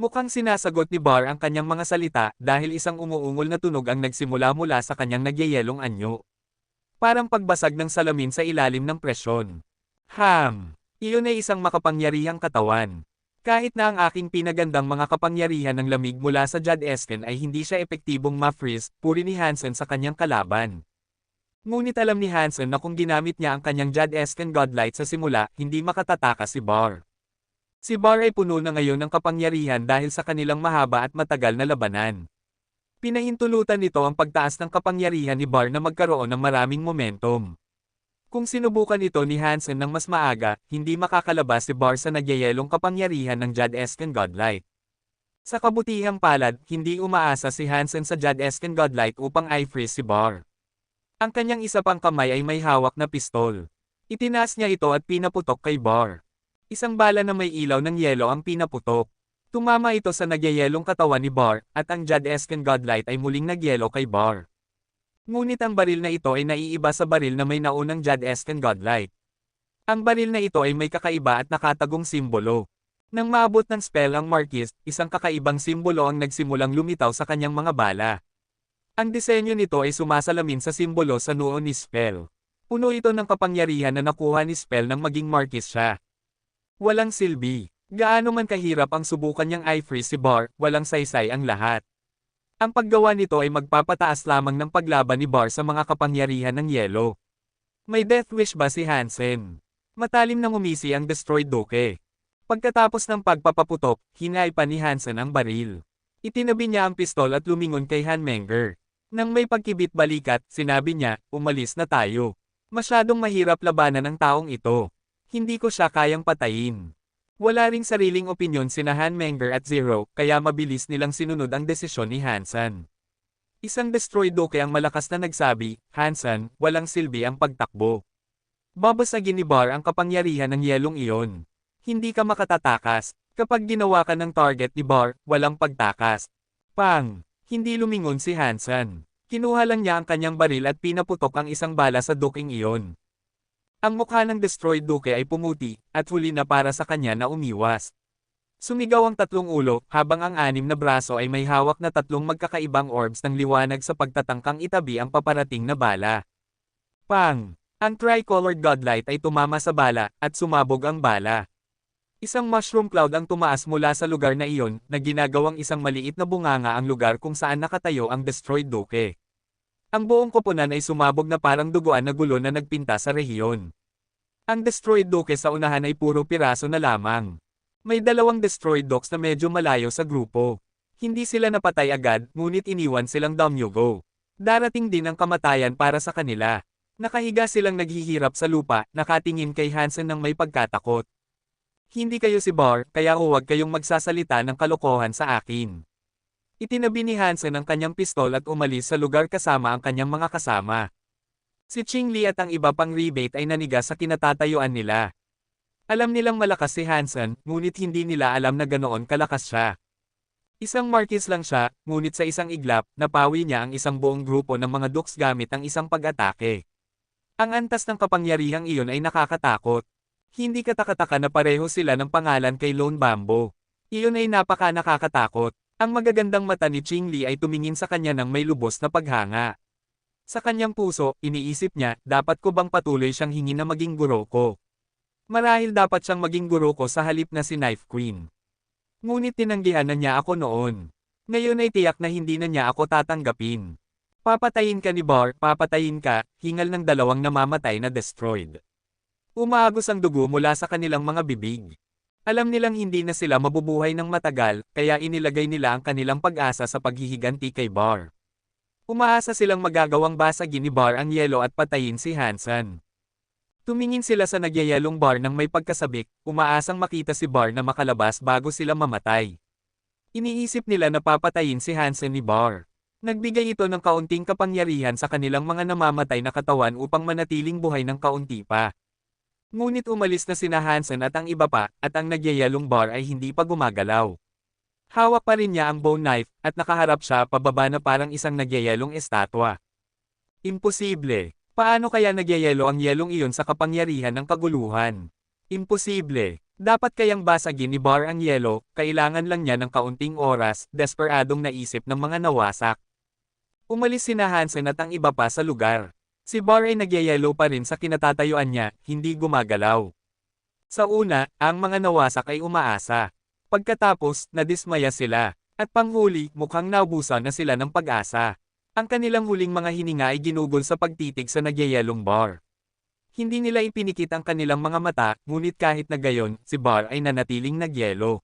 Mukhang sinasagot ni Bar ang kanyang mga salita dahil isang umuungol na tunog ang nagsimula mula sa kanyang nagyayelong anyo. Parang pagbasag ng salamin sa ilalim ng presyon. Iyon ay isang makapangyarihang katawan. Kahit na ang aking pinagandang mga kapangyarihan ng lamig mula sa Jad Esken ay hindi siya epektibong ma-freeze, puri ni Hansen sa kanyang kalaban. Ngunit alam ni Hansen na kung ginamit niya ang kanyang Jad Esken Godlight sa simula, hindi makatataka si Bar. Si Bar ay puno na ngayon ng kapangyarihan dahil sa kanilang mahaba at matagal na labanan. Pinahintulutan nito ang pagtaas ng kapangyarihan ni Bar na magkaroon ng maraming momentum. Kung sinubukan ito ni Hansen ng mas maaga, hindi makakalabas si Bar sa nagyayelong kapangyarihan ng Jadescan Godlight. Sa kabutihang palad, hindi umaasa si Hansen sa Jadescan Godlight upang i-freeze si Bar. Ang kanyang isa pang kamay ay may hawak na pistol. Itinaas niya ito at pinaputok kay Bar. Isang bala na may ilaw ng yelo ang pinaputok. Tumama ito sa nagyayelong katawan ni Bar, at ang Jadescan Godlight ay muling nagyelo kay Bar. Ngunit ang baril na ito ay naiiba sa baril na may naunang Jadescan Godlight. Ang baril na ito ay may kakaiba at nakatagong simbolo. Nang maabot ng spell ang Marquis, isang kakaibang simbolo ang nagsimulang lumitaw sa kanyang mga bala. Ang disenyo nito ay sumasalamin sa simbolo sa noo ni Spell. Puno ito ng kapangyarihan na nakuha ni Spell nang maging Marquis siya. Walang silbi. Gaano man kahirap ang subukan niyang i-freeze si Bar, walang saysay ang lahat. Ang paggawa nito ay magpapataas lamang ng paglaban ni Bar sa mga kapangyarihan ng yelo. May death wish ba si Hansen? Matalim nang umisi ang Destroyed Duke. Pagkatapos ng pagpapaputok, hinay pa ni Hansen ang baril. Itinabi niya ang pistol at lumingon kay Hanmenger. Nang may pagkibit balikat, sinabi niya, umalis na tayo. Masyadong mahirap labanan ang taong ito. Hindi ko siya kayang patayin. Wala ring sariling opinyon sina Hanmenger at Zero, kaya mabilis nilang sinunod ang desisyon ni Hansen. Isang Destroyed Duke ang malakas na nagsabi, Hansen, walang silbi ang pagtakbo. Babasagin ni Bar ang kapangyarihan ng yelong iyon. Hindi ka makatatakas. Kapag ginawa ka ng target ni Bar, walang pagtakas. Pang! Hindi lumingon si Hansen. Kinuha lang niya ang kanyang baril at pinaputok ang isang bala sa duking iyon. Ang mukha ng Destroyed Duke ay pumuti, at huli na para sa kanya na umiwas. Sumigaw ang tatlong ulo, habang ang anim na braso ay may hawak na tatlong magkakaibang orbs ng liwanag sa pagtatangkang itabi ang paparating na bala. Pang! Ang Tricolored Godlight ay tumama sa bala, at sumabog ang bala. Isang mushroom cloud ang tumaas mula sa lugar na iyon, na ginagawang isang maliit na bunganga ang lugar kung saan nakatayo ang Destroyed Duke. Ang buong koponan ay sumabog na parang duguan na gulo na nagpinta sa rehiyon. Ang Destroyed Duke sa unahan ay puro piraso na lamang. May dalawang Destroyed Dukes na medyo malayo sa grupo. Hindi sila napatay agad, ngunit iniwan silang damyugo. Darating din ang kamatayan para sa kanila. Nakahiga silang naghihirap sa lupa, nakatingin kay Hansen ng may pagkatakot. Hindi kayo si Bar, kaya huwag kayong magsasalita ng kalokohan sa akin. Itinabi ni Hansen ang kanyang pistol at umalis sa lugar kasama ang kanyang mga kasama. Si Ching Li at ang iba pang rebate ay nanigas sa kinatatayuan nila. Alam nilang malakas si Hansen, ngunit hindi nila alam na ganoon kalakas siya. Isang Marquis lang siya, ngunit sa isang iglap, napawi niya ang isang buong grupo ng mga Dukes gamit ang isang pag-atake. Ang antas ng kapangyarihang iyon ay nakakatakot. Hindi katakataka na pareho sila ng pangalan kay Lone Bambo. Iyon ay napaka nakakatakot. Ang magagandang mata ni Ching Li ay tumingin sa kanya ng may lubos na paghanga. Sa kanyang puso, iniisip niya, dapat ko bang patuloy siyang hingin na maging guro ko? Marahil dapat siyang maging guro ko sa halip na si Knife Queen. Ngunit tinanggihan na niya ako noon. Ngayon ay tiyak na hindi na niya ako tatanggapin. Papatayin ka ni Bar, papatayin ka, hingal ng dalawang namamatay na Destroyed. Umaagos ang dugo mula sa kanilang mga bibig. Alam nilang hindi na sila mabubuhay ng matagal, kaya inilagay nila ang kanilang pag-asa sa paghihiganti kay Bar. Umaasa silang magagawang basagin ni Bar ang yelo at patayin si Hansen. Tumingin sila sa nagyayelong Bar nang may pagkasabik, umaasang makita si Bar na makalabas bago sila mamatay. Iniisip nila na papatayin si Hansen ni Bar. Nagbigay ito ng kaunting kapangyarihan sa kanilang mga namamatay na katawan upang manatiling buhay ng kaunti pa. Ngunit umalis na sina Hansen at ang iba pa, at ang nagyayelong Bar ay hindi pa gumagalaw. Hawak pa rin niya ang bone knife, at nakaharap siya pababa na parang isang nagyayelong estatwa. Imposible. Paano kaya nagyayelo ang yelong iyon sa kapangyarihan ng kaguluhan? Imposible. Dapat kayang basagin ni Bar ang yelo, kailangan lang niya ng kaunting oras, desperadong naisip ng mga nawasak. Umalis sina Hansen at ang iba pa sa lugar. Si Bar ay nagyayelo pa rin sa kinatatayuan niya, hindi gumagalaw. Sa una, ang mga nawasak ay umaasa. Pagkatapos, nadismaya sila. At panghuli, mukhang naubusan na sila ng pag-asa. Ang kanilang huling mga hininga ay ginugol sa pagtitig sa nagyayelong Bar. Hindi nila ipinikit ang kanilang mga mata, ngunit kahit na gayon, si Bar ay nanatiling nagyelo.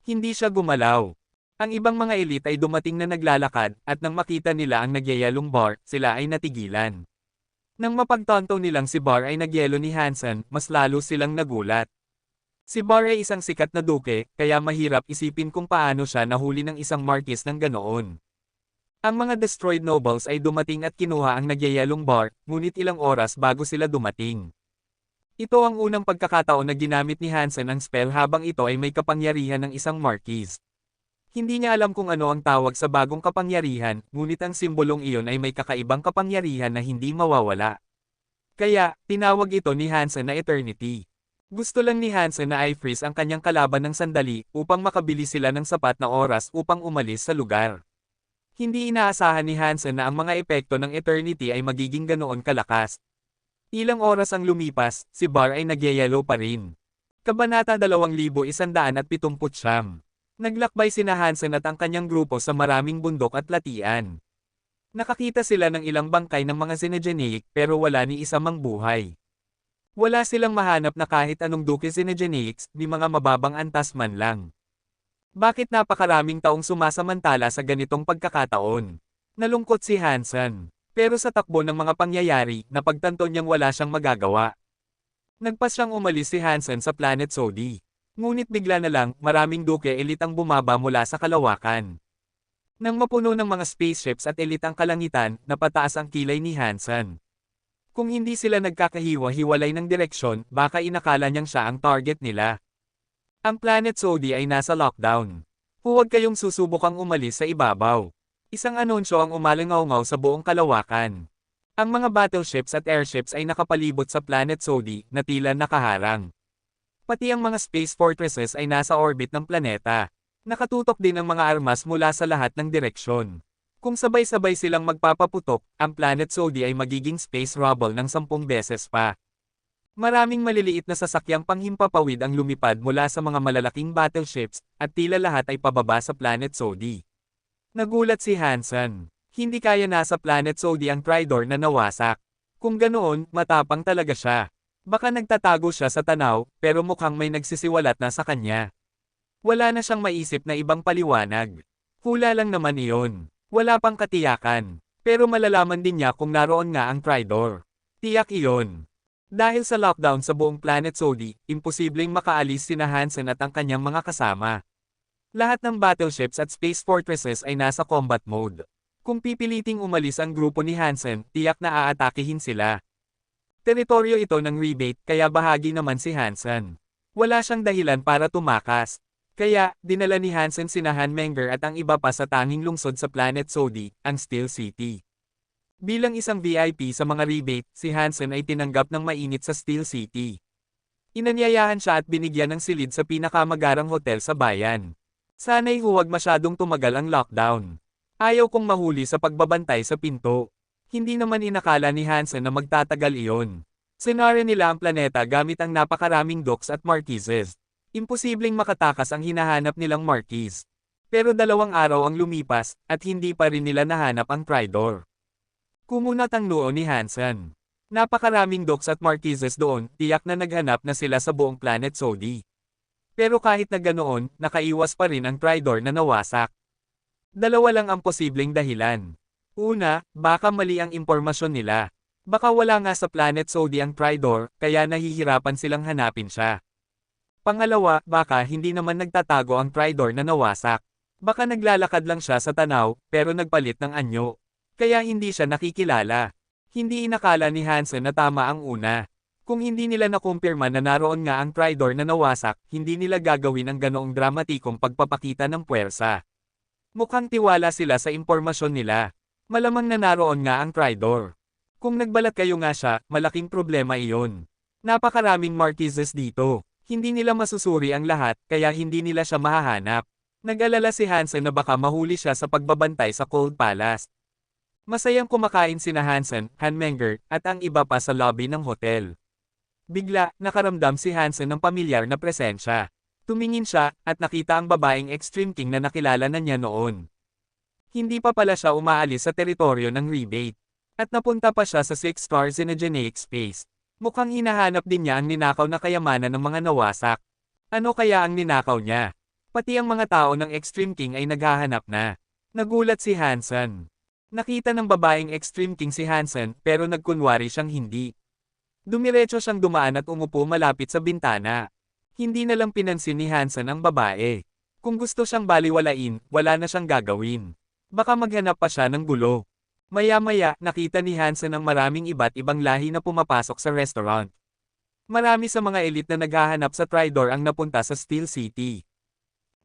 Hindi siya gumalaw. Ang ibang mga elite ay dumating na naglalakad, at nang makita nila ang nagyayalong Bar, sila ay natigilan. Nang mapagtanto nilang si Bar ay nagyelo ni Hansen, mas lalo silang nagulat. Si Bar ay isang sikat na duke, kaya mahirap isipin kung paano siya nahuli ng isang marquis ng ganoon. Ang mga destroyed nobles ay dumating at kinuha ang nagyayalong Bar, ngunit ilang oras bago sila dumating. Ito ang unang pagkakataon na ginamit ni Hansen ang spell habang ito ay may kapangyarihan ng isang marquis. Hindi niya alam kung ano ang tawag sa bagong kapangyarihan, ngunit ang simbolong iyon ay may kakaibang kapangyarihan na hindi mawawala. Kaya, tinawag ito ni Hansen na Eternity. Gusto lang ni Hansen na i-freeze ang kanyang kalaban ng sandali upang makabili sila ng sapat na oras upang umalis sa lugar. Hindi inaasahan ni Hansen na ang mga epekto ng Eternity ay magiging ganoon kalakas. Ilang oras ang lumipas, si Bar ay nagyayelo pa rin. Kabanata 2179. Naglakbay sina Hansen at ang kanyang grupo sa maraming bundok at latian. Nakakita sila ng ilang bangkay ng mga Xenogeneic pero wala ni isa mang buhay. Wala silang mahanap na kahit anong Duke Xenogeneics, ni mga mababang antas man lang. Bakit napakaraming taong sumasamantala sa ganitong pagkakataon? Nalungkot si Hansen. Pero sa takbo ng mga pangyayari, napagtanto niyang wala siyang magagawa. Nagpas siyang umalis si Hansen sa Planet Sodi. Ngunit bigla na lang, maraming Duke elite ang bumaba mula sa kalawakan. Nang mapuno ng mga spaceships at elite ang kalangitan, napataas ang kilay ni Hansen. Kung hindi sila nagkakahiwa-hiwalay ng direksyon, baka inakala niyang siya ang target nila. Ang Planet Sodi ay nasa lockdown. Huwag kayong susubukang umalis sa ibabaw. Isang anunsyo ang umalingaw-ngaw sa buong kalawakan. Ang mga battleships at airships ay nakapalibot sa Planet Sodi, na tila nakaharang. Pati ang mga space fortresses ay nasa orbit ng planeta. Nakatutok din ang mga armas mula sa lahat ng direksyon. Kung sabay-sabay silang magpapaputok, ang Planet Sodi ay magiging space rubble ng 10 beses pa. Maraming maliliit na sasakyang panghimpapawid ang lumipad mula sa mga malalaking battleships, at tila lahat ay pababa sa Planet Sodi. Nagulat si Hansen. Hindi kaya nasa Planet Sodi ang Tridor na nawasak. Kung ganoon, matapang talaga siya. Baka nagtatago siya sa tanaw, pero mukhang may nagsisiwalat na sa kanya. Wala na siyang maisip na ibang paliwanag. Hula lang naman iyon. Wala pang katiyakan. Pero malalaman din niya kung naroon nga ang Tridor. Tiyak iyon. Dahil sa lockdown sa buong Planet Sodi, imposibleng makaalis sina Hansen at ang kanyang mga kasama. Lahat ng battleships at space fortresses ay nasa combat mode. Kung pipiliting umalis ang grupo ni Hansen, tiyak na aatakihin sila. Teritoryo ito ng rebate, kaya bahagi naman si Hansen. Wala siyang dahilan para tumakas. Kaya, dinala ni Hansen sina Hanmenger at ang iba pa sa tanging lungsod sa Planet Sodi, ang Steel City. Bilang isang VIP sa mga rebate, si Hansen ay tinanggap ng mainit sa Steel City. Inanyayahan siya at binigyan ng silid sa pinakamagarang hotel sa bayan. Sana'y huwag masyadong tumagal ang lockdown. Ayaw kong mahuli sa pagbabantay sa pinto. Hindi naman inakala ni Hansen na magtatagal iyon. Sinara nila ang planeta gamit ang napakaraming docks at marquises. Imposibleng makatakas ang hinahanap nilang marquis. Pero 2 araw ang lumipas, at hindi pa rin nila nahanap ang Tridor. Kumunat ang noo ni Hansen. Napakaraming docks at marquises doon, tiyak na naghanap na sila sa buong Planet Sodi. Pero kahit na ganoon, nakaiwas pa rin ang Tridor na nawasak. 2 lang ang posibleng dahilan. Una, baka mali ang impormasyon nila. Baka wala nga sa Planet Sodi ang Tridor, kaya nahihirapan silang hanapin siya. Pangalawa, baka hindi naman nagtatago ang Tridor na nawasak. Baka naglalakad lang siya sa tanaw, pero nagpalit ng anyo. Kaya hindi siya nakikilala. Hindi inakala ni Hansen na tama ang una. Kung hindi nila nakumpirma na naroon nga ang Tridor na nawasak, hindi nila gagawin ang ganoong dramatikong pagpapakita ng puwersa. Mukhang tiwala sila sa impormasyon nila. Malamang na naroon nga ang Tridor. Kung nagbalat kayo nga siya, malaking problema iyon. Napakaraming marquises dito. Hindi nila masusuri ang lahat, kaya hindi nila siya mahahanap. Nag-alala si Hansen na baka mahuli siya sa pagbabantay sa Cold Palace. Masayang kumakain sina Hansen, Hanmenger, at ang iba pa sa lobby ng hotel. Bigla, nakaramdam si Hansen ng pamilyar na presensya. Tumingin siya, at nakita ang babaeng Extreme King na nakilala na niya noon. Hindi pa pala siya umaalis sa teritoryo ng rebate. At napunta pa siya sa 6-star Xenogeneic space. Mukhang hinahanap din niya ang ninakaw na kayamanan ng mga nawasak. Ano kaya ang ninakaw niya? Pati ang mga tao ng Extreme King ay naghahanap na. Nagulat si Hansen. Nakita ng babaeng Extreme King si Hansen pero nagkunwari siyang hindi. Dumiretso siyang dumaan at umupo malapit sa bintana. Hindi na lang pinansin ni Hansen ang babae. Kung gusto siyang baliwalain, wala na siyang gagawin. Baka maghanap pa siya ng gulo. Maya-maya, nakita ni Hansen ang maraming iba't ibang lahi na pumapasok sa restaurant. Marami sa mga elite na naghahanap sa Tridor ang napunta sa Steel City.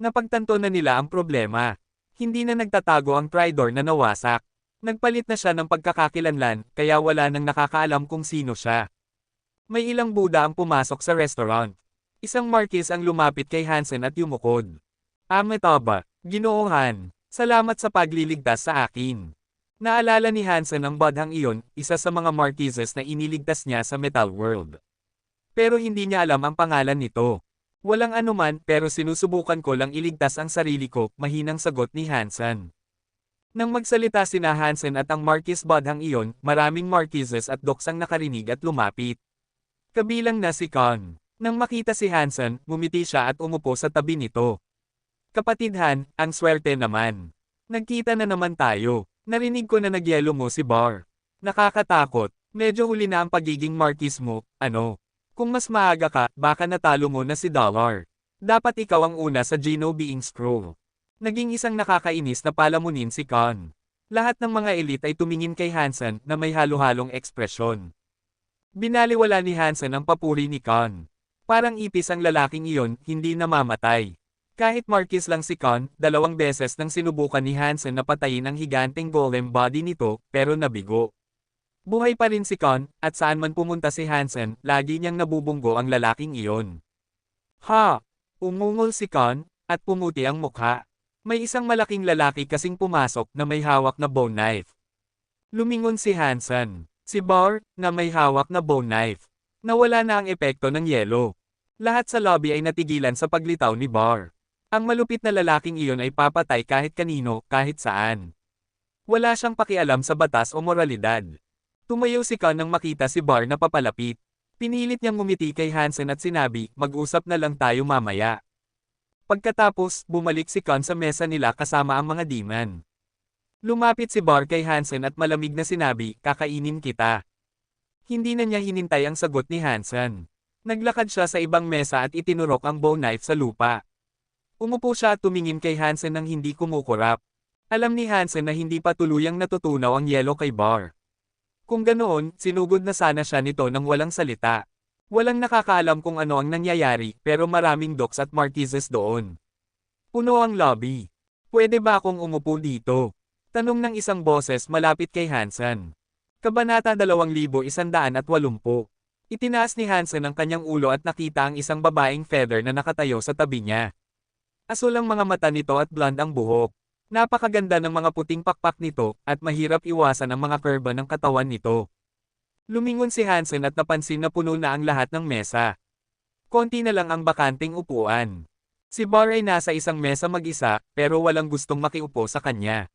Napagtanto na nila ang problema. Hindi na nagtatago ang Tridor na nawasak. Nagpalit na siya ng pagkakakilanlan, kaya wala nang nakakaalam kung sino siya. May ilang Buddha ang pumasok sa restaurant. Isang Marquis ang lumapit kay Hansen at yumukod. Amitabha, Ginoong Han, salamat sa pagliligtas sa akin. Naalala ni Hansen ang Budhang iyon, isa sa mga Marquises na iniligtas niya sa Metal World. Pero hindi niya alam ang pangalan nito. Walang anuman pero sinusubukan ko lang iligtas ang sarili ko, mahinang sagot ni Hansen. Nang magsalita sina Hansen at ang Marquis Budhang iyon, maraming Marquises at Doks ang nakarinig at lumapit. Kabilang na si Khan. Nang makita si Hansen, ngumiti siya at umupo sa tabi nito. Kapatid Han, ang swerte naman. Nagkita na naman tayo. Narinig ko na nagyelo mo si Bar. Nakakatakot, medyo huli na ang pagiging Marquis mo, ano? Kung mas maaga ka, baka natalo mo na si Dollar. Dapat ikaw ang una sa Geno Being Scroll. Naging isang nakakainis na palamunin si Khan. Lahat ng mga elite ay tumingin kay Hansen na may halo-halong ekspresyon. Binaliwala ni Hansen ang papuri ni Khan. Parang ipis ang lalaking iyon, hindi namamatay. Kahit Marquis lang si Khan, 2 beses nang sinubukan ni Hansen na patayin ang higanteng golem body nito, pero nabigo. Buhay pa rin si Khan, at saan man pumunta si Hansen, lagi niyang nabubunggo ang lalaking iyon. Ha! Umungol si Khan, at pumuti ang mukha. May isang malaking lalaki kasing pumasok na may hawak na bone knife. Lumingon si Hansen. Si Bar, na may hawak na bone knife. Nawala na ang epekto ng yelo. Lahat sa lobby ay natigilan sa paglitaw ni Bar. Ang malupit na lalaking iyon ay papatay kahit kanino, kahit saan. Wala siyang pakialam sa batas o moralidad. Tumayo si Khan nang makita si Bar na papalapit. Pinilit niyang ngumiti kay Hansen at sinabi, mag-usap na lang tayo mamaya. Pagkatapos, bumalik si Khan sa mesa nila kasama ang mga demon. Lumapit si Bar kay Hansen at malamig na sinabi, kakainin kita. Hindi na niya hinintay ang sagot ni Hansen. Naglakad siya sa ibang mesa at itinurok ang bone knife sa lupa. Umupo siya at tumingin kay Hansen nang hindi kumukurap. Alam ni Hansen na hindi pa tuluyang natutunaw ang yelo kay Bar. Kung ganoon, sinugod na sana siya nito nang walang salita. Walang nakakaalam kung ano ang nangyayari, pero maraming Doks at Marquises doon. Puno ang lobby. Pwede ba akong umupo dito? Tanong ng isang boses malapit kay Hansen. Kabanata 2180. Itinaas ni Hansen ang kanyang ulo at nakita ang isang babaeng feather na nakatayo sa tabi niya. Asul ang mga mata nito at blonde ang buhok. Napakaganda ng mga puting pakpak nito, at mahirap iwasan ang mga kurba ng katawan nito. Lumingon si Hansen at napansin na puno na ang lahat ng mesa. Konti na lang ang bakanting upuan. Si Bar ay nasa isang mesa mag-isa, pero walang gustong makiupo sa kanya.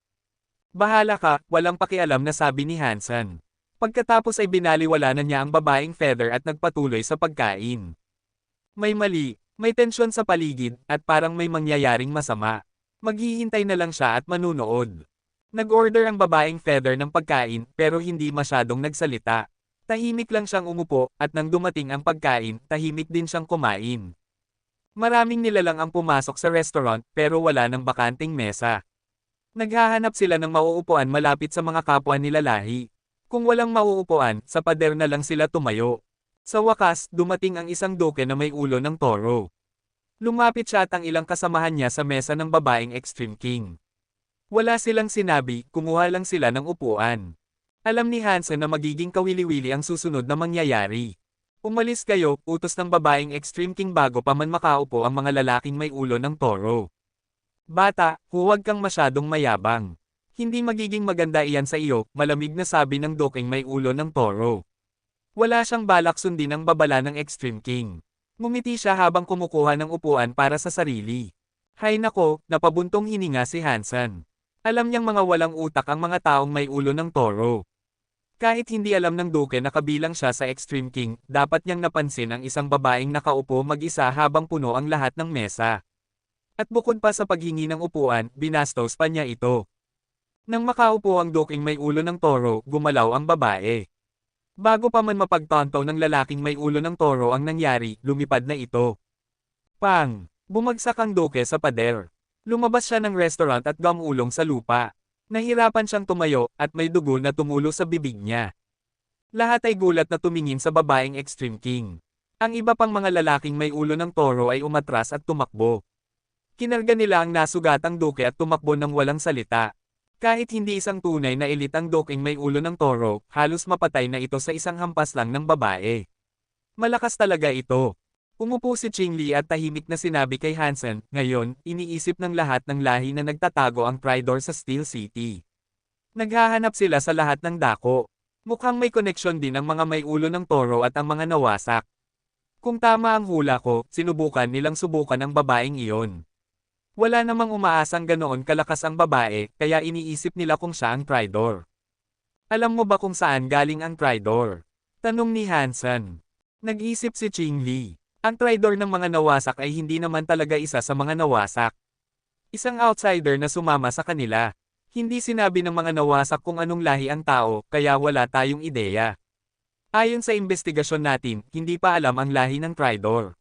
Bahala ka, walang pakialam na sabi ni Hansen. Pagkatapos ay binaliwala na niya ang babaeng feather at nagpatuloy sa pagkain. May mali. May tensyon sa paligid, at parang may mangyayaring masama. Maghihintay na lang siya at manunood. Nag-order ang babaeng feather ng pagkain, pero hindi masyadong nagsalita. Tahimik lang siyang umupo, at nang dumating ang pagkain, tahimik din siyang kumain. Maraming nilalang ang pumasok sa restaurant, pero wala ng bakanting mesa. Naghahanap sila ng mauupuan malapit sa mga kapwa nila lahi. Kung walang mauupuan, sa pader na lang sila tumayo. Sa wakas, dumating ang isang duke na may ulo ng toro. Lumapit siya at ang ilang kasamahan niya sa mesa ng babaeng Extreme King. Wala silang sinabi, kumuha lang sila ng upuan. Alam ni Hansen na magiging kawili-wili ang susunod na mangyayari. Umalis kayo, utos ng babaeng Extreme King bago pa man makaupo ang mga lalaking may ulo ng toro. Bata, huwag kang masyadong mayabang. Hindi magiging maganda iyan sa iyo, malamig na sabi ng dukeng may ulo ng toro. Wala siyang balak sundin ang babala ng Extreme King. Ngumiti siya habang kumukuha ng upuan para sa sarili. Hay nako, napabuntong hininga si Hansen. Alam niyang mga walang utak ang mga taong may ulo ng toro. Kahit hindi alam ng Duke na kabilang siya sa Extreme King, dapat niyang napansin ang isang babaeng nakaupo mag-isa habang puno ang lahat ng mesa. At bukod pa sa paghingi ng upuan, binastos pa niya ito. Nang makaupo ang Duking may ulo ng toro, gumalaw ang babae. Bago pa man mapagtanto ng lalaking may ulo ng toro ang nangyari, lumipad na ito. Pang! Bumagsak ang Duke sa pader. Lumabas siya ng restaurant at gamulong sa lupa. Nahirapan siyang tumayo, at may dugo na tumulo sa bibig niya. Lahat ay gulat na tumingin sa babaeng Extreme King. Ang iba pang mga lalaking may ulo ng toro ay umatras at tumakbo. Kinarga nila ang nasugatang Duke at tumakbo ng walang salita. Kahit hindi isang tunay na elite ang Duking may ulo ng toro, halos mapatay na ito sa isang hampas lang ng babae. Malakas talaga ito. Umupo si Qingli at tahimik na sinabi kay Hansen, ngayon, iniisip ng lahat ng lahi na nagtatago ang Pridor sa Steel City. Naghahanap sila sa lahat ng dako. Mukhang may koneksyon din ang mga may ulo ng toro at ang mga nawasak. Kung tama ang hula ko, sinubukan nilang subukan ang babaeng iyon. Wala namang umaasang ganoon kalakas ang babae, kaya iniisip nila kung siya ang Pridor. Alam mo ba kung saan galing ang Pridor? Tanong ni Hansen. Nag-isip si Qingli. Ang Pridor ng mga nawasak ay hindi naman talaga isa sa mga nawasak. Isang outsider na sumama sa kanila. Hindi sinabi ng mga nawasak kung anong lahi ang tao, kaya wala tayong ideya. Ayon sa investigasyon natin, hindi pa alam ang lahi ng Pridor.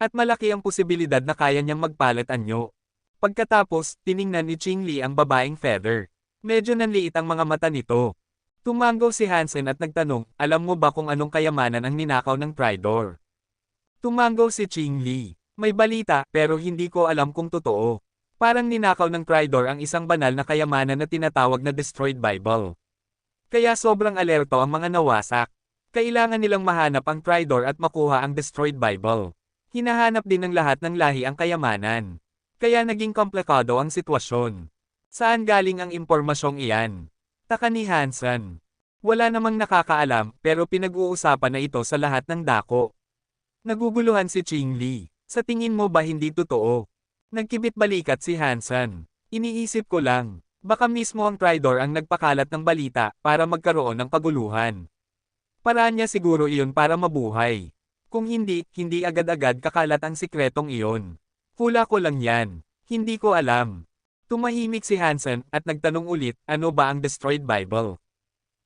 At malaki ang posibilidad na kaya niyang magpalit anyo. Pagkatapos, tiningnan ni Qingli ang babaeng feather. Medyo nanliit ang mga mata nito. Tumango si Hansen at nagtanong, alam mo ba kung anong kayamanan ang ninakaw ng Pridor? Tumango si Qingli. May balita, pero hindi ko alam kung totoo. Parang ninakaw ng Pridor ang isang banal na kayamanan na tinatawag na Destroyed Bible. Kaya sobrang alerto ang mga nawasak. Kailangan nilang mahanap ang Pridor at makuha ang Destroyed Bible. Hinahanap din ng lahat ng lahi ang kayamanan. Kaya naging komplikado ang sitwasyon. Saan galing ang impormasyong iyan? Taka ni Hansen. Wala namang nakakaalam, pero pinag-uusapan na ito sa lahat ng dako. Naguguluhan si Qingli. Sa tingin mo ba hindi totoo? Nagkibit balikat si Hansen. Iniisip ko lang, baka mismo ang Pridor ang nagpakalat ng balita para magkaroon ng kaguluhan. Paraan niya siguro iyon para mabuhay. Kung hindi, hindi agad-agad kakalat ang sikretong iyon. Hula ko lang yan. Hindi ko alam. Tumahimik si Hansen at nagtanong ulit, ano ba ang Destroyed Bible?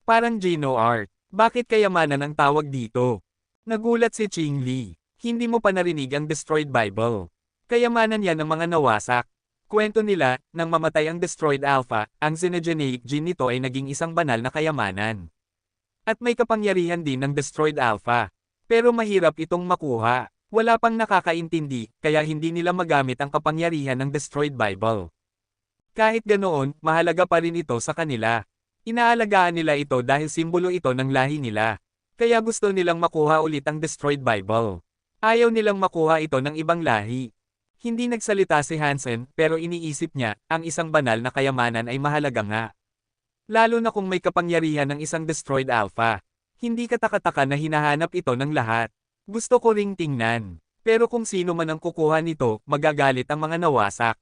Parang Geno Art. Bakit kayamanan ang tawag dito? Nagulat si Qingli. Hindi mo pa narinig ang Destroyed Bible. Kayamanan yan ng mga nawasak. Kwento nila, nang mamatay ang Destroyed Alpha, ang xenogeneic gene nito ay naging isang banal na kayamanan. At may kapangyarihan din ng Destroyed Alpha. Pero mahirap itong makuha. Wala pang nakakaintindi, kaya hindi nila magamit ang kapangyarihan ng Destroyed Bible. Kahit ganoon, mahalaga pa rin ito sa kanila. Inaalagaan nila ito dahil simbolo ito ng lahi nila. Kaya gusto nilang makuha ulit ang Destroyed Bible. Ayaw nilang makuha ito ng ibang lahi. Hindi nagsalita si Hansen, pero iniisip niya, ang isang banal na kayamanan ay mahalaga nga. Lalo na kung may kapangyarihan ng isang Destroyed Alpha. Hindi katakataka na hinahanap ito ng lahat. Gusto ko ring tingnan. Pero kung sino man ang kukuha nito, magagalit ang mga nawasak.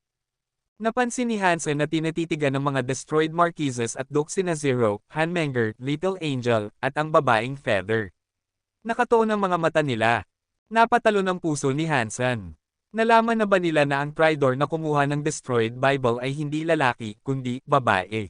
Napansin ni Hansen na tinatitigan ng mga Destroyed Marquises at Duke sina Zero, Hanmenger, Little Angel, at ang babaeng Feather. Nakatuon ang mga mata nila. Napatalo ng puso ni Hansen. Nalaman na ba nila na ang Pridor na kumuha ng Destroyed Bible ay hindi lalaki, kundi babae?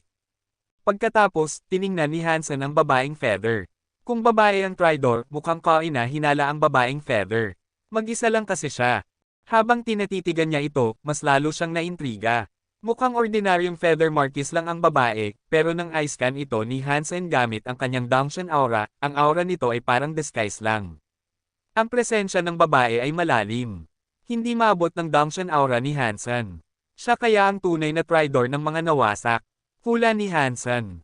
Pagkatapos, tiningnan ni Hansen ang babaeng Feather. Kung babae ang Pridor, mukhang kaina hinala ang babaeng Feather. Mag-isa lang kasi siya. Habang tinatitigan niya ito, mas lalo siyang naintriga. Mukhang ordinaryong Feather Marquis lang ang babae, pero nang eye-scan ito ni Hansen gamit ang kanyang Dangshan Aura, ang aura nito ay parang disguise lang. Ang presensya ng babae ay malalim. Hindi maabot ng Dangshan Aura ni Hansen. Siya kaya ang tunay na Pridor ng mga nawasak. Hula ni Hansen.